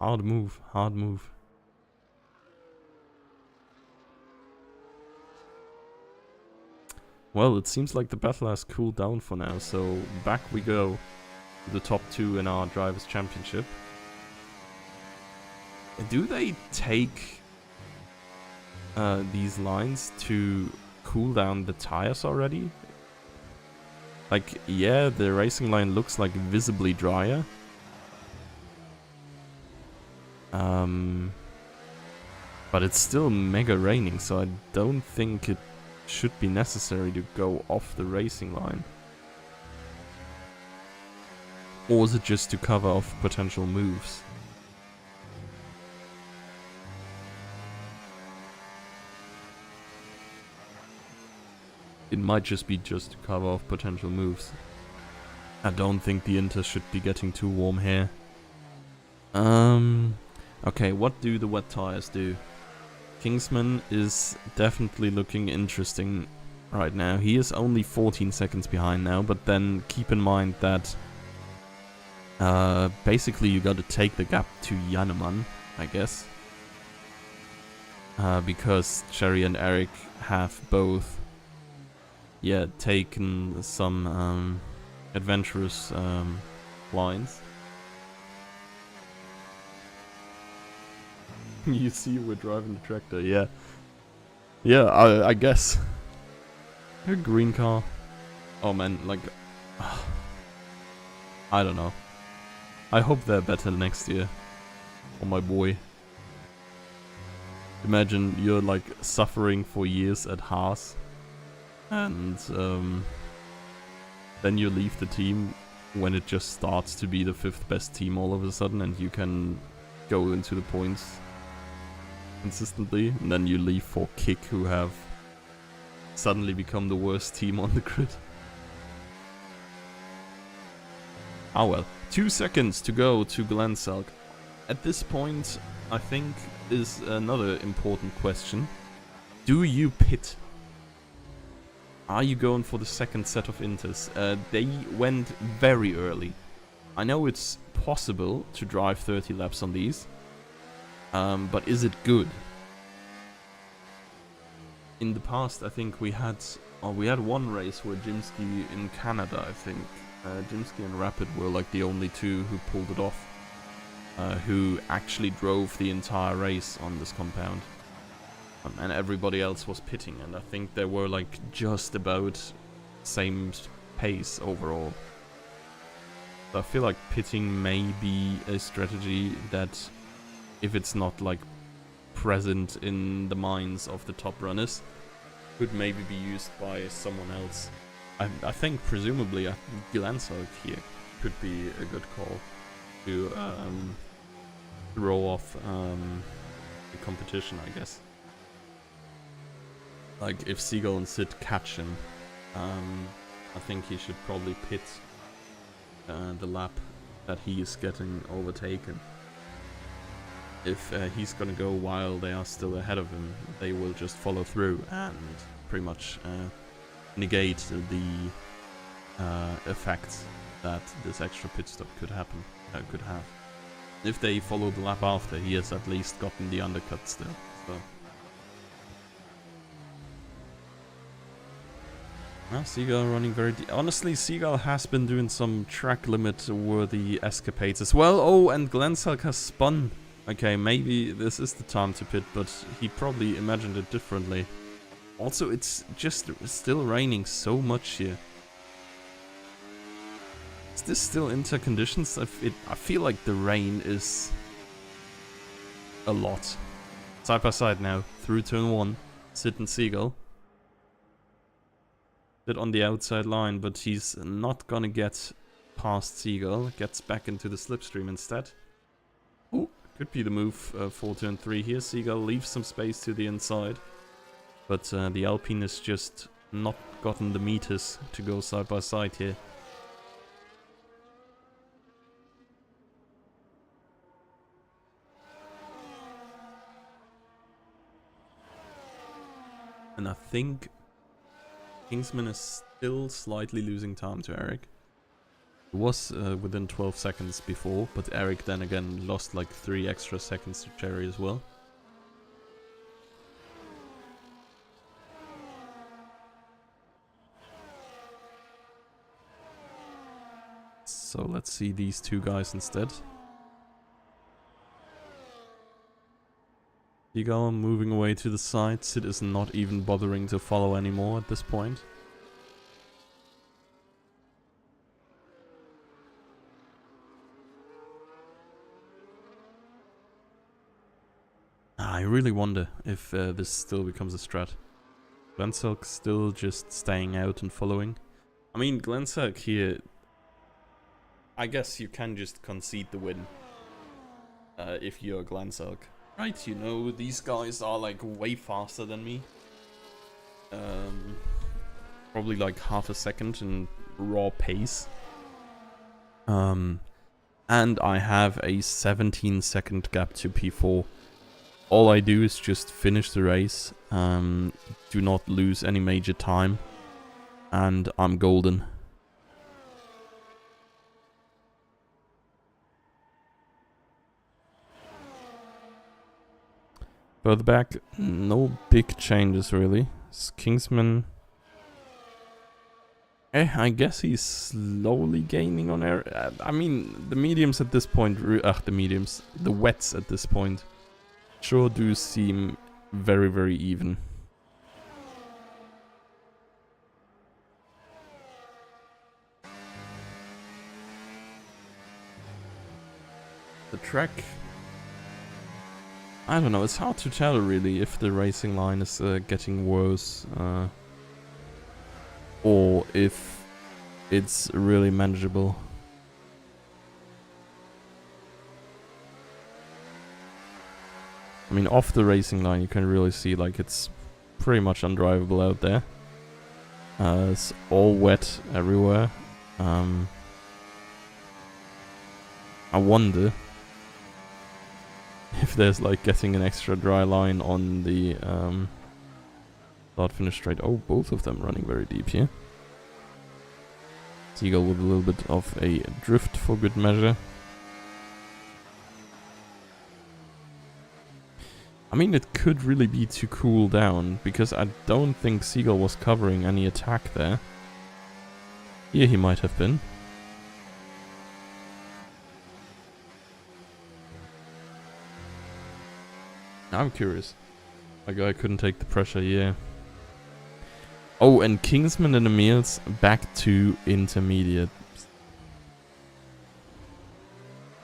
Hard move, hard move. Well, it seems like the battle has cooled down for now, so back we go to the top 2 in our Drivers' Championship. Do they take these lines to cool down the tires already? Like, yeah, the racing line looks like visibly drier. But it's still mega raining, so I don't think it should be necessary to go off the racing line. Or is it just to cover off potential moves? It might just be just to cover off potential moves. I don't think the Inter should be getting too warm here. Okay, what do the wet tires do? Kingsman is definitely looking interesting right now. He is only 14 seconds behind now, but then keep in mind that basically you gotta take the gap to Jannemann, I guess. Because Cherry and Eric have both, yeah, taken some adventurous lines. You see, we're driving the tractor, yeah. Yeah, I guess. A green car. Oh man, like... I don't know. I hope they're better next year. Oh my boy. Imagine you're like suffering for years at Haas. And then you leave the team when it just starts to be the 5th best team all of a sudden, and you can go into the points consistently, and then you leave for Kick, who have suddenly become the worst team on the grid. Ah well. 2 seconds to go to Glenselk. At this point, I think is another important question. Do you pit? Are you going for the second set of Inters? They went very early. I know it's possible to drive 30 laps on these. But is it good? In the past, I think we had one race where Jimsky in Canada, I think. Jimsky and Rapid were like the only 2 who pulled it off. Who actually drove the entire race on this compound. And everybody else was pitting, and I think they were like just about same pace overall. So I feel like pitting may be a strategy that, if it's not like present in the minds of the top runners, could maybe be used by someone else. I think presumably Glenselk here could be a good call to throw off the competition, I guess. Like if Seagull and Sid catch him, I think he should probably pit the lap that he is getting overtaken. If he's gonna go while they are still ahead of him, they will just follow through and pretty much negate the effects that this extra pit stop could have. If they follow the lap after, he has at least gotten the undercut still. So. Seagull running very deep. Honestly, Seagull has been doing some track limit worthy escapades as well. Oh, and Glenselk has spun. Okay, maybe this is the time to pit, but he probably imagined it differently. Also, it's just still raining so much here. Is this still Inter conditions? I feel like the rain is a lot. Side by side now, through turn 1, Sid and Seagull. Sid on the outside line, but he's not gonna get past Seagull. Gets back into the slipstream instead. Oh, could be the move for turn 3 here. Seagull leaves some space to the inside. But the Alpine has just not gotten the meters to go side by side here. And I think Kingsman is still slightly losing time to Eric. It was within 12 seconds before, but Eric then again lost like 3 extra seconds to Cherry as well. So let's see these two guys instead. Seagull moving away to the side. Sid is not even bothering to follow anymore at this point. I really wonder if this still becomes a strat. Glensilk still just staying out and following. I mean, Glensilk here, I guess you can just concede the win if you're Glensilk. Right, you know, these guys are like way faster than me. Probably like half a second in raw pace. And I have a 17-second gap to P4. All I do is just finish the race, do not lose any major time, and I'm golden. Further back, no big changes really. Kingsman, I guess he's slowly gaining on air. I mean, the mediums at this point, the wets at this point, sure do seem very, very even. The track, I don't know, it's hard to tell really if the racing line is getting worse or if it's really manageable. I mean, off the racing line you can really see like it's pretty much undrivable out there. It's all wet everywhere. I wonder if there's like getting an extra dry line on the start finish straight. Oh, both of them running very deep here. Seagull with a little bit of a drift for good measure. I mean, it could really be to cool down, because I don't think Seagull was covering any attack there. Here he might have been. I'm curious. My guy couldn't take the pressure, yeah. Oh, and Kingsman and Emil's back to intermediate.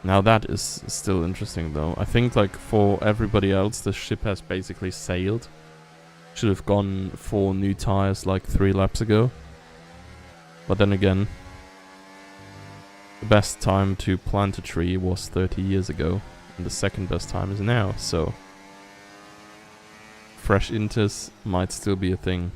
Now that is still interesting though. I think like for everybody else the ship has basically sailed. Should have gone for new tires like 3 laps ago. But then again, the best time to plant a tree was 30 years ago. And the second best time is now, so fresh inters might still be a thing.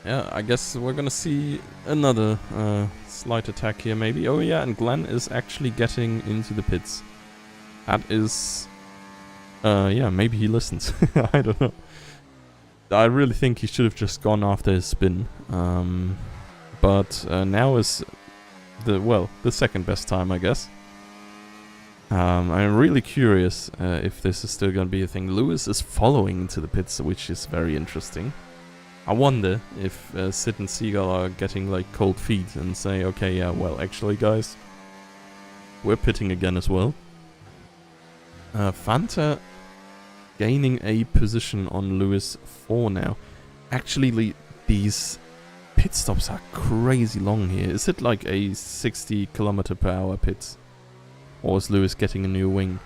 Yeah, I guess we're gonna see another slight attack here maybe. Oh yeah, and Glenn is actually getting into the pits. That is... yeah, maybe he listens. I don't know. I really think he should have just gone after his spin. But now is the second best time, I guess. I'm really curious if this is still gonna be a thing. Lewis is following into the pits, which is very interesting. I wonder if Sid and Seagull are getting like cold feet and say, okay, yeah, well, actually, guys, we're pitting again as well. Fanta gaining a position on Lewis 4 now. Actually, these pit stops are crazy long here. Is it like a 60 km/h pit? Or is Lewis getting a new wing?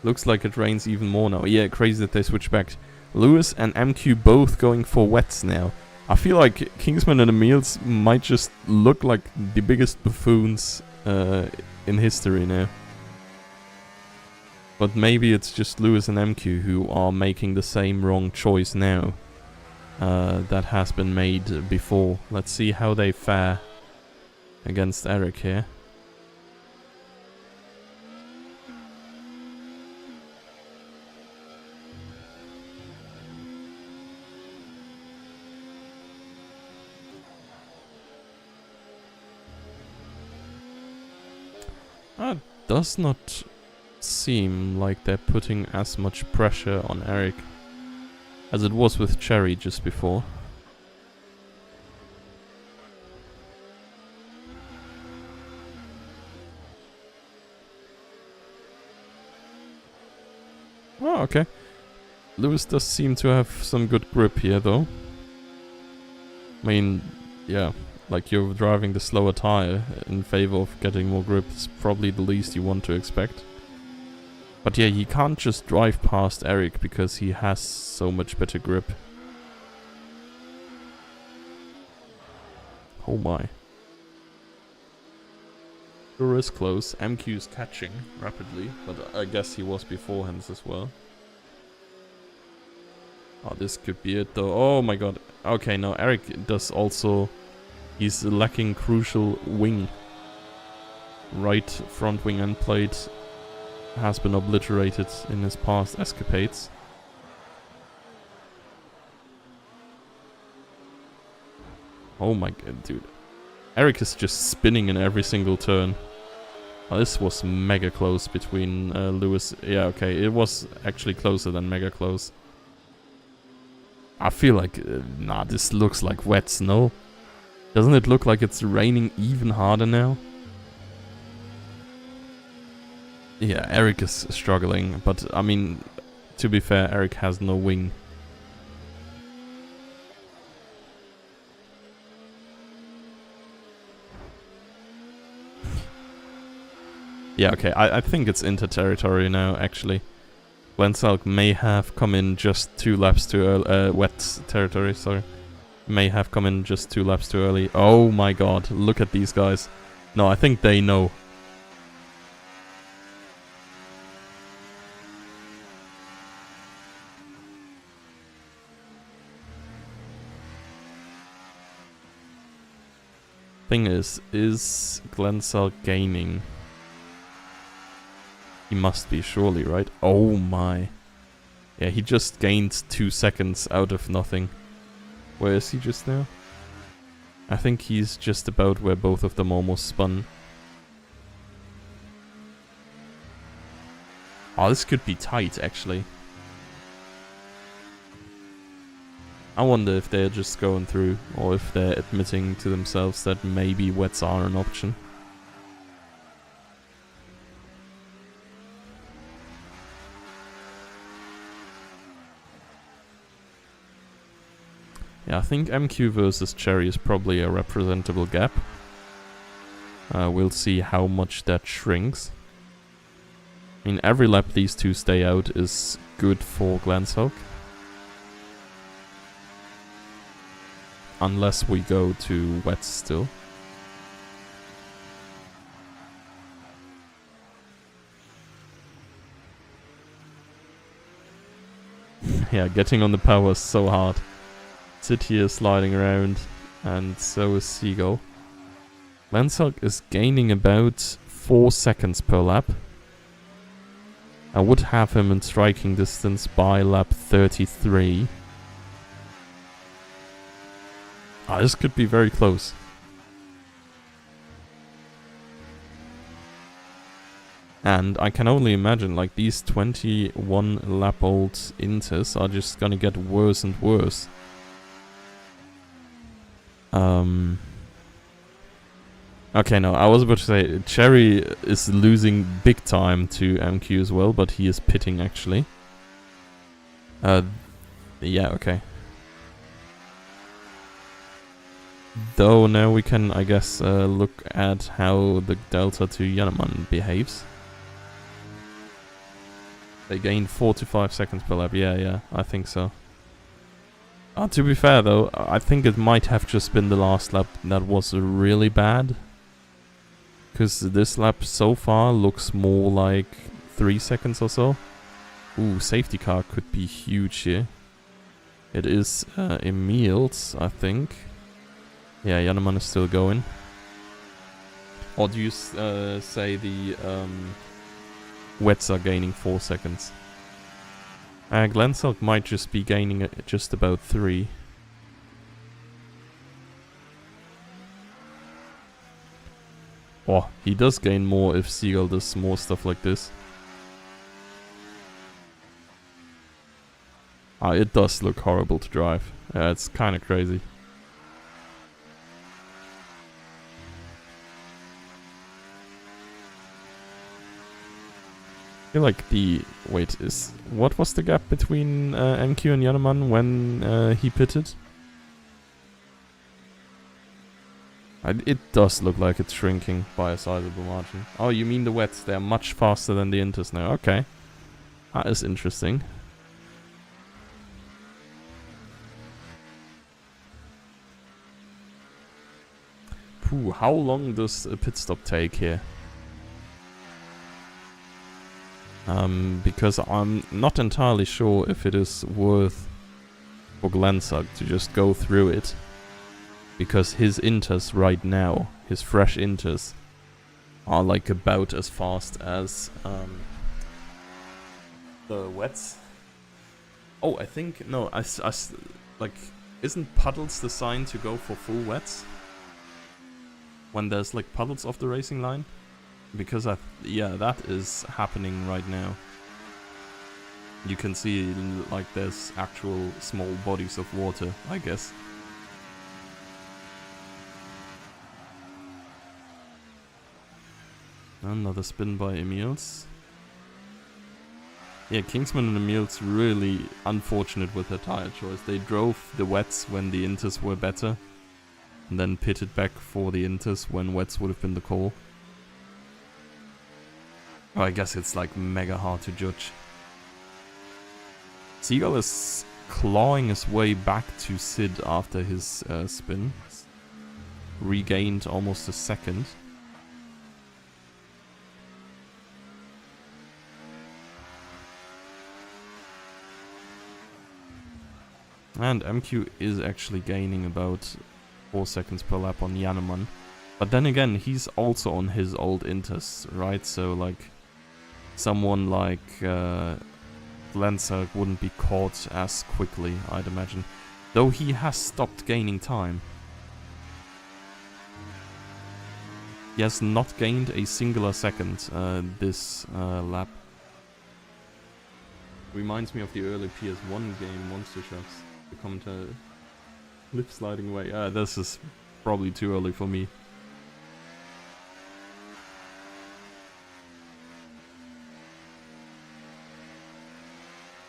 Looks like it rains even more now. Yeah, crazy that they switch back. Lewis and MQ both going for wets now. I feel like Kingsman and Emils might just look like the biggest buffoons in history now. But maybe it's just Lewis and MQ who are making the same wrong choice now that has been made before. Let's see how they fare against Eric here. Does not seem like they're putting as much pressure on Eric as it was with Cherry just before. Oh, okay. Lewis does seem to have some good grip here, though. I mean, yeah. Like, you're driving the slower tire in favor of getting more grip is probably the least you want to expect. But yeah, you can't just drive past Eric because he has so much better grip. Oh my. Sure is close. MQ's catching rapidly, but I guess he was beforehand as well. Oh, this could be it though. Oh my god. Okay, no, Eric does also... He's lacking crucial wing. Right front wing end plate has been obliterated in his past escapades. Oh my god, dude. Eric is just spinning in every single turn. Oh, this was mega close between Lewis. Yeah, okay, it was actually closer than mega close. I feel like... nah, this looks like wet snow. Doesn't it look like it's raining even harder now? Yeah, Eric is struggling, but I mean, to be fair, Eric has no wing. Yeah, okay, I think it's inter-territory now, actually. Glensalk may have come in just 2 laps too early, wet territory, sorry. May have come in just 2 laps too early. Oh my god, look at these guys. No, I think they know. Thing is Glensalk gaining? He must be, surely, right? Oh my. Yeah, he just gained 2 seconds out of nothing. Where is he just now? I think he's just about where both of them almost spun. Oh, this could be tight, actually. I wonder if they're just going through, or if they're admitting to themselves that maybe wets are an option. Yeah, I think MQ versus Cherry is probably a representable gap. We'll see how much that shrinks. I mean, every lap these two stay out is good for Glensalk. Unless we go to wets still. Yeah, getting on the power is so hard. Sit here sliding around, and so is Seagull. Glensalk is gaining about 4 seconds per lap. I would have him in striking distance by lap 33. Ah, this could be very close. And I can only imagine, like, these 21 lap old Inters are just gonna get worse and worse. Okay, no, I was about to say, Cherry is losing big time to MQ as well, but he is pitting actually. Yeah, okay. Though now we can, I guess, look at how the Delta to Yanneman behaves. They gained 45 seconds per lap, yeah, I think so. To be fair though, I think it might have just been the last lap that was really bad. Because this lap so far looks more like 3 seconds or so. Ooh, safety car could be huge here. It is Emil's, I think. Yeah, Janneman is still going. Or do you say the wets are gaining 4 seconds? Glenselk might just be gaining just about 3. Oh, he does gain more if Seagull does more stuff like this. It does look horrible to drive. It's kind of crazy. I feel like wait, what was the gap between MQ and Janneman when he pitted? It does look like it's shrinking by a sizable margin. Oh, you mean the wets? They're much faster than the inters now. Okay. That is interesting. Pooh, how long does a pit stop take here? Because I'm not entirely sure if it is worth for Glensug to just go through it. Because his inters right now, his fresh inters, are like about as fast as the wets. Oh, I think, no, like, isn't puddles the sign to go for full wets? When there's like puddles off the racing line? Because yeah, that is happening right now. You can see like there's actual small bodies of water, I guess. Another spin by Emils. Yeah, Kingsman and Emils really unfortunate with their tire choice. They drove the wets when the inters were better, and then pitted back for the inters when wets would have been the call. Oh, I guess it's like mega hard to judge. Seagull is clawing his way back to Sid after his spin. Regained almost a second. And MQ is actually gaining about 4 seconds per lap on Janneman. But then again, he's also on his old inters, right? So like, someone like Glensug wouldn't be caught as quickly, I'd imagine. Though he has stopped gaining time. He has not gained a singular second this lap. Reminds me of the early PS1 game, Monster Trucks. The commentator lip sliding away. This is probably too early for me.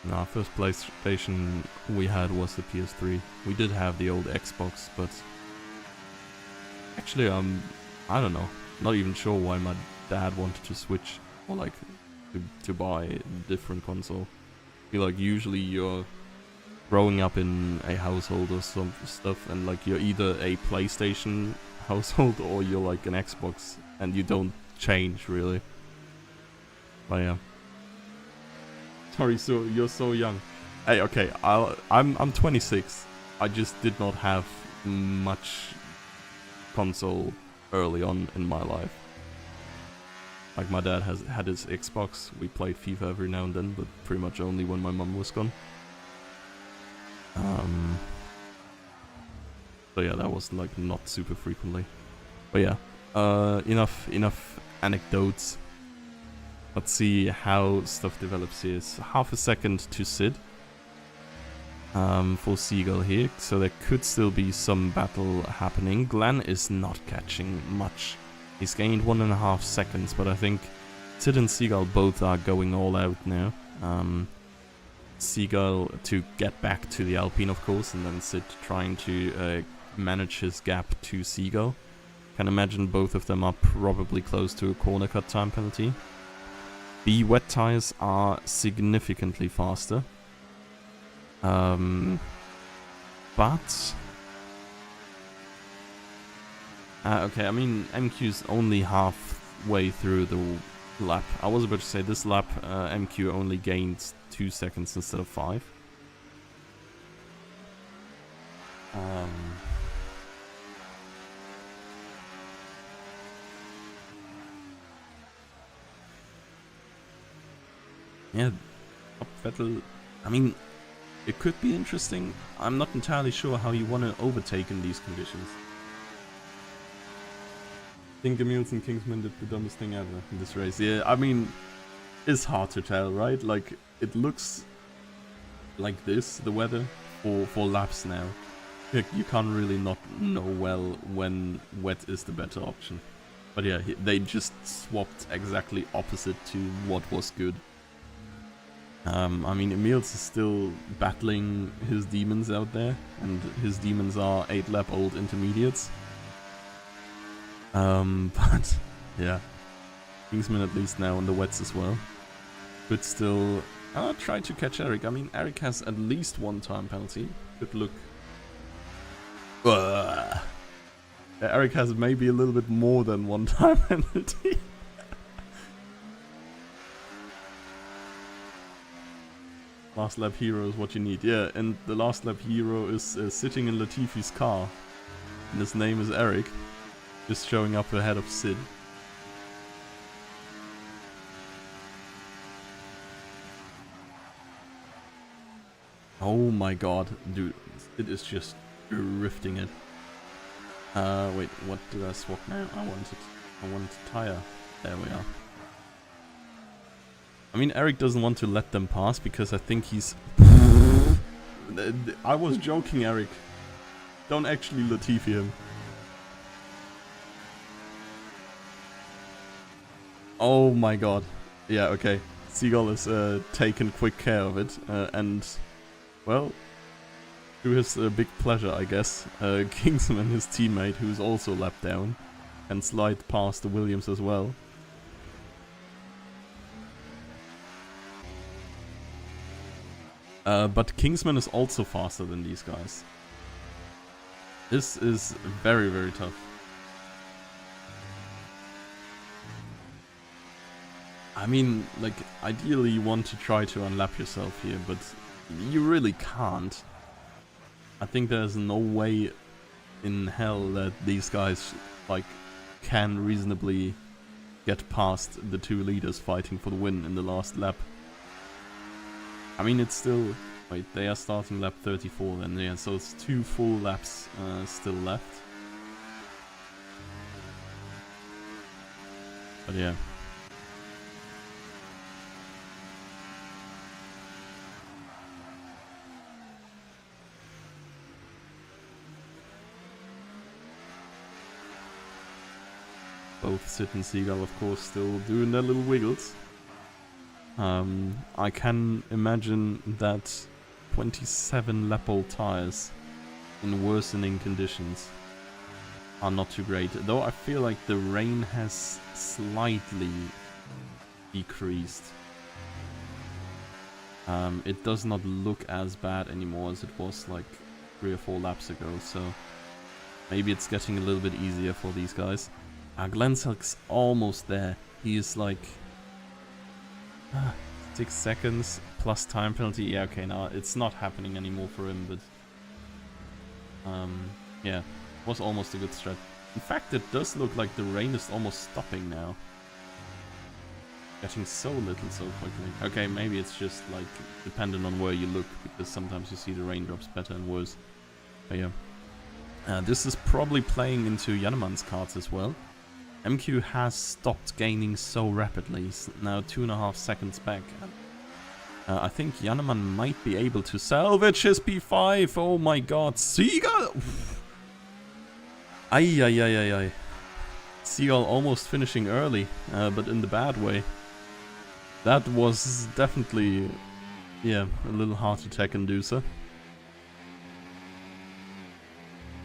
Nah, first PlayStation we had was the PS3. We did have the old Xbox, but actually, I don't know. Not even sure why my dad wanted to switch or like to buy a different console. I feel like usually you're growing up in a household or some stuff, and like you're either a PlayStation household or you're like an Xbox, and you don't change really. But yeah. Sorry, so you're so young. Hey, okay, I'm 26. I just did not have much console early on in my life. Like my dad had his Xbox. We played FIFA every now and then, but pretty much only when my mum was gone. So yeah, that was like not super frequently. But yeah, enough anecdotes. Let's see how stuff develops here. It's half a second to Sid for Seagull here, so there could still be some battle happening. Glenn is not catching much. He's gained 1.5 seconds, but I think Sid and Seagull both are going all out now. Seagull to get back to the Alpine, of course, and then Sid trying to manage his gap to Seagull. Can imagine both of them are probably close to a corner cut time penalty. The wet tires are significantly faster. But okay, I mean MQ's only halfway through the lap. I was about to say this lap, MQ only gained 2 seconds instead of 5. Yeah, Vettel. I mean, it could be interesting. I'm not entirely sure how you want to overtake in these conditions. I think Emils and Kingsman did the dumbest thing ever in this race. Yeah, I mean, it's hard to tell, right? Like, it looks like this, the weather, for laps now. You can't really not know well when wet is the better option. But yeah, they just swapped exactly opposite to what was good. I mean, Emils is still battling his demons out there, and his demons are 8-lap-old intermediates. But yeah, Kingsman at least now on the wets as well. Could still try to catch Eric. I mean, Eric has at least 1 time penalty. Could look. Eric has maybe a little bit more than 1 time penalty. Last lap hero is what you need. Yeah, and the last lap hero is sitting in Latifi's car. And his name is Eric. Just showing up ahead of Sid. Oh my god, dude. It is just drifting it. Wait, what did I swap now? I wanted tire. There we are. I mean, Eric doesn't want to let them pass because I think he's... I was joking, Eric. Don't actually Latifi him. Oh my god. Yeah, okay. Seagull has taken quick care of it. And, well, to his big pleasure, I guess, Kingsman, his teammate, who's also lapped down, and slide past the Williams as well. But Kingsman is also faster than these guys. This is very, very tough. I mean, like, ideally you want to try to unlap yourself here, but you really can't. I think there's no way in hell that these guys, like, can reasonably get past the 2 leaders fighting for the win in the last lap. I mean, it's still... Wait, they are starting lap 34 then, yeah, so it's 2 full laps still left. But yeah. Both Sid and Seagull, of course, still doing their little wiggles. I can imagine that 27 lap-old tires in worsening conditions are not too great. Though I feel like the rain has slightly decreased. It does not look as bad anymore as it was like 3 or 4 laps ago, so maybe it's getting a little bit easier for these guys. Glenselk's almost there. He is like 6 seconds plus time penalty. Yeah, okay, now it's not happening anymore for him, but yeah, was almost a good stretch. In fact, it does look like the rain is almost stopping now. Getting so little so quickly. Okay, maybe it's just like dependent on where you look, because sometimes you see the raindrops better and worse. But yeah. This is probably playing into Janneman's cards as well. MQ has stopped gaining so rapidly. He's now 2.5 seconds back. I think Janneman might be able to salvage his P5. Oh my god. Seagull! Ay, ay, ay, ay, ay. Seagull almost finishing early, but in the bad way. That was definitely, yeah, a little heart attack inducer.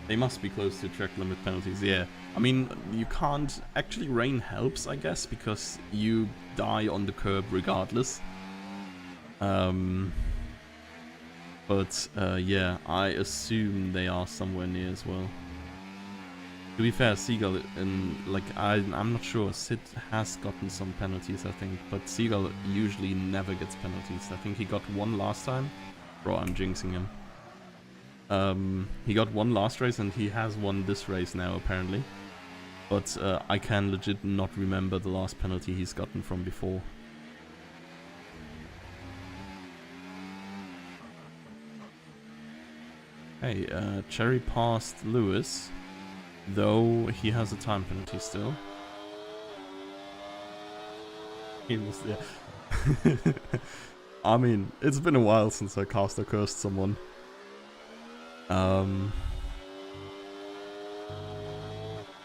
They must be close to track limit penalties, yeah. I mean, you can't... Actually, rain helps, I guess, because you die on the curb regardless. But, yeah, I assume they are somewhere near as well. To be fair, Seagull, I'm not sure. Sid has gotten some penalties, I think, but Seagull usually never gets penalties. I think he got one last time. Bro, I'm jinxing him. He got one last race, and he has won this race now, apparently. But I can legit not remember the last penalty he's gotten from before. Hey, Cherry passed Lewis. Though he has a time penalty still. He was there. I mean, it's been a while since I cast or cursed someone.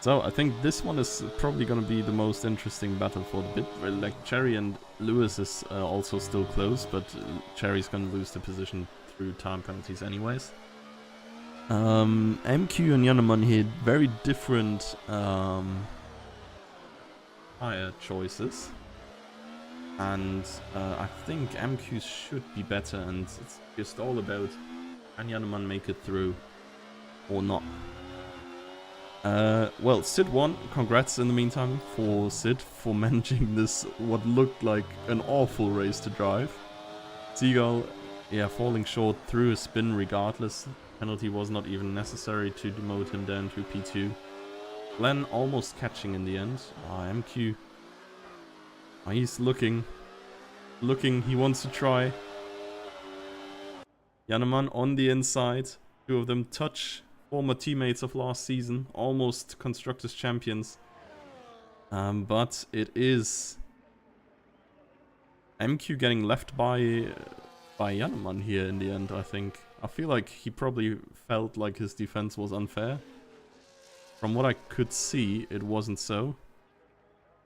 So I think this one is probably gonna be the most interesting battle for the bit. Well, like Cherry and Lewis is also still close, but Cherry's gonna lose the position through time penalties anyways. MQ and Yannaman here, very different tire choices, and I think MQ should be better, and it's just all about can Yannaman make it through or not. Well, Sid won. Congrats in the meantime for Sid for managing this what looked like an awful race to drive. Seagull, yeah, falling short through a spin regardless. Penalty was not even necessary to demote him down to P2. Glenn almost catching in the end. MQ. He's looking. He wants to try. Yannaman on the inside. Two of them touch. Former teammates of last season. Almost Constructors champions. But it is MQ getting left by Yannaman here in the end, I think. I feel like he probably felt like his defense was unfair. From what I could see, it wasn't so.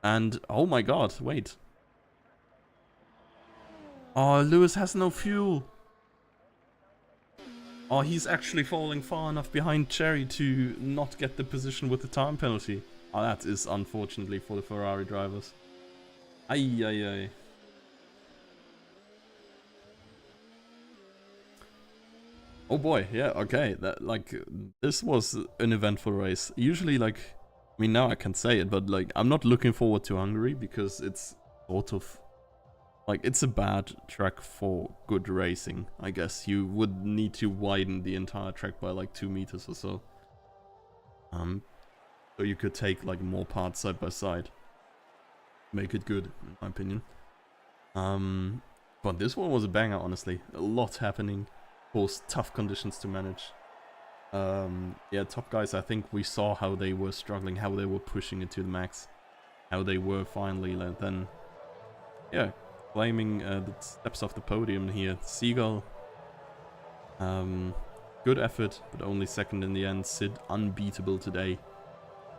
And, oh my god, wait. Oh, Lewis has no fuel. Oh, he's actually falling far enough behind Cherry to not get the position with the time penalty. Oh, that is unfortunately for the Ferrari drivers. Ay, ay, ay. Oh boy, yeah, okay, that, like, this was an eventful race. Usually, like, I mean, now I can say it, but, like, I'm not looking forward to Hungary because it's sort of, like, it's a bad track for good racing, I guess. You would need to widen the entire track by, like, 2 meters or so. So you could take, like, more parts side by side. Make it good, in my opinion. But this one was a banger, honestly. A lot happening. Of course, tough conditions to manage. Yeah, top guys, I think we saw how they were struggling, how they were pushing it to the max, how they were finally, like, then, yeah, claiming the steps off the podium here. Seagull, good effort, but only second in the end. Sid, unbeatable today.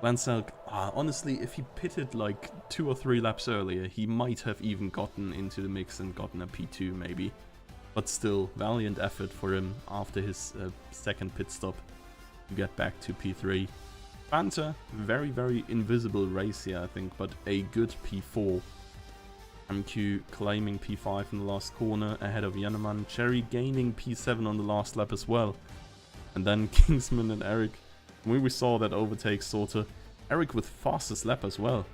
Lancelk, honestly, if he pitted like 2 or 3 laps earlier, he might have even gotten into the mix and gotten a P2 maybe. But still, valiant effort for him after his second pit stop to get back to P3. Fanta, very, very invisible race here, I think, but a good P4. MQ claiming P5 in the last corner ahead of Yannaman. Cherry gaining P7 on the last lap as well. And then Kingsman and Eric. We saw that overtake sorta. Eric with fastest lap as well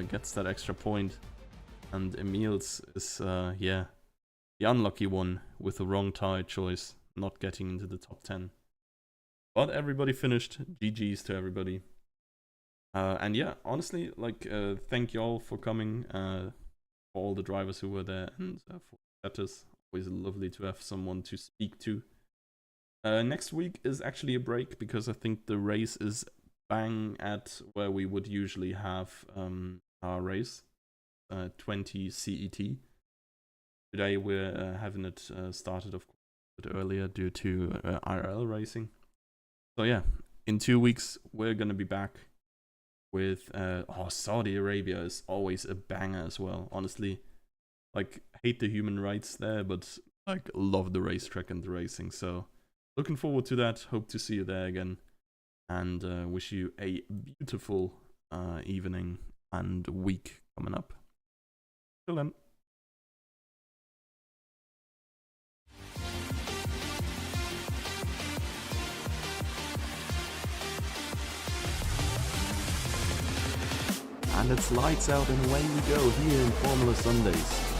gets that extra point. And Emil's is, yeah, the unlucky one with the wrong tire choice, not getting into the top 10. But everybody finished. GG's to everybody. And yeah, honestly, like, thank you all for coming. For all the drivers who were there, and for chatters. Always lovely to have someone to speak to. Next week is actually a break because I think the race is bang at where we would usually have our race. 20 CET. Today we're having it started, of course, a bit earlier due to IRL racing. So yeah, in 2 weeks we're gonna be back with Saudi Arabia is always a banger as well. Honestly, like, hate the human rights there, but like love the racetrack and the racing. So looking forward to that. Hope to see you there again, and wish you a beautiful evening and week coming up. Till then. And it's lights out and away we go here in Formula Sundays.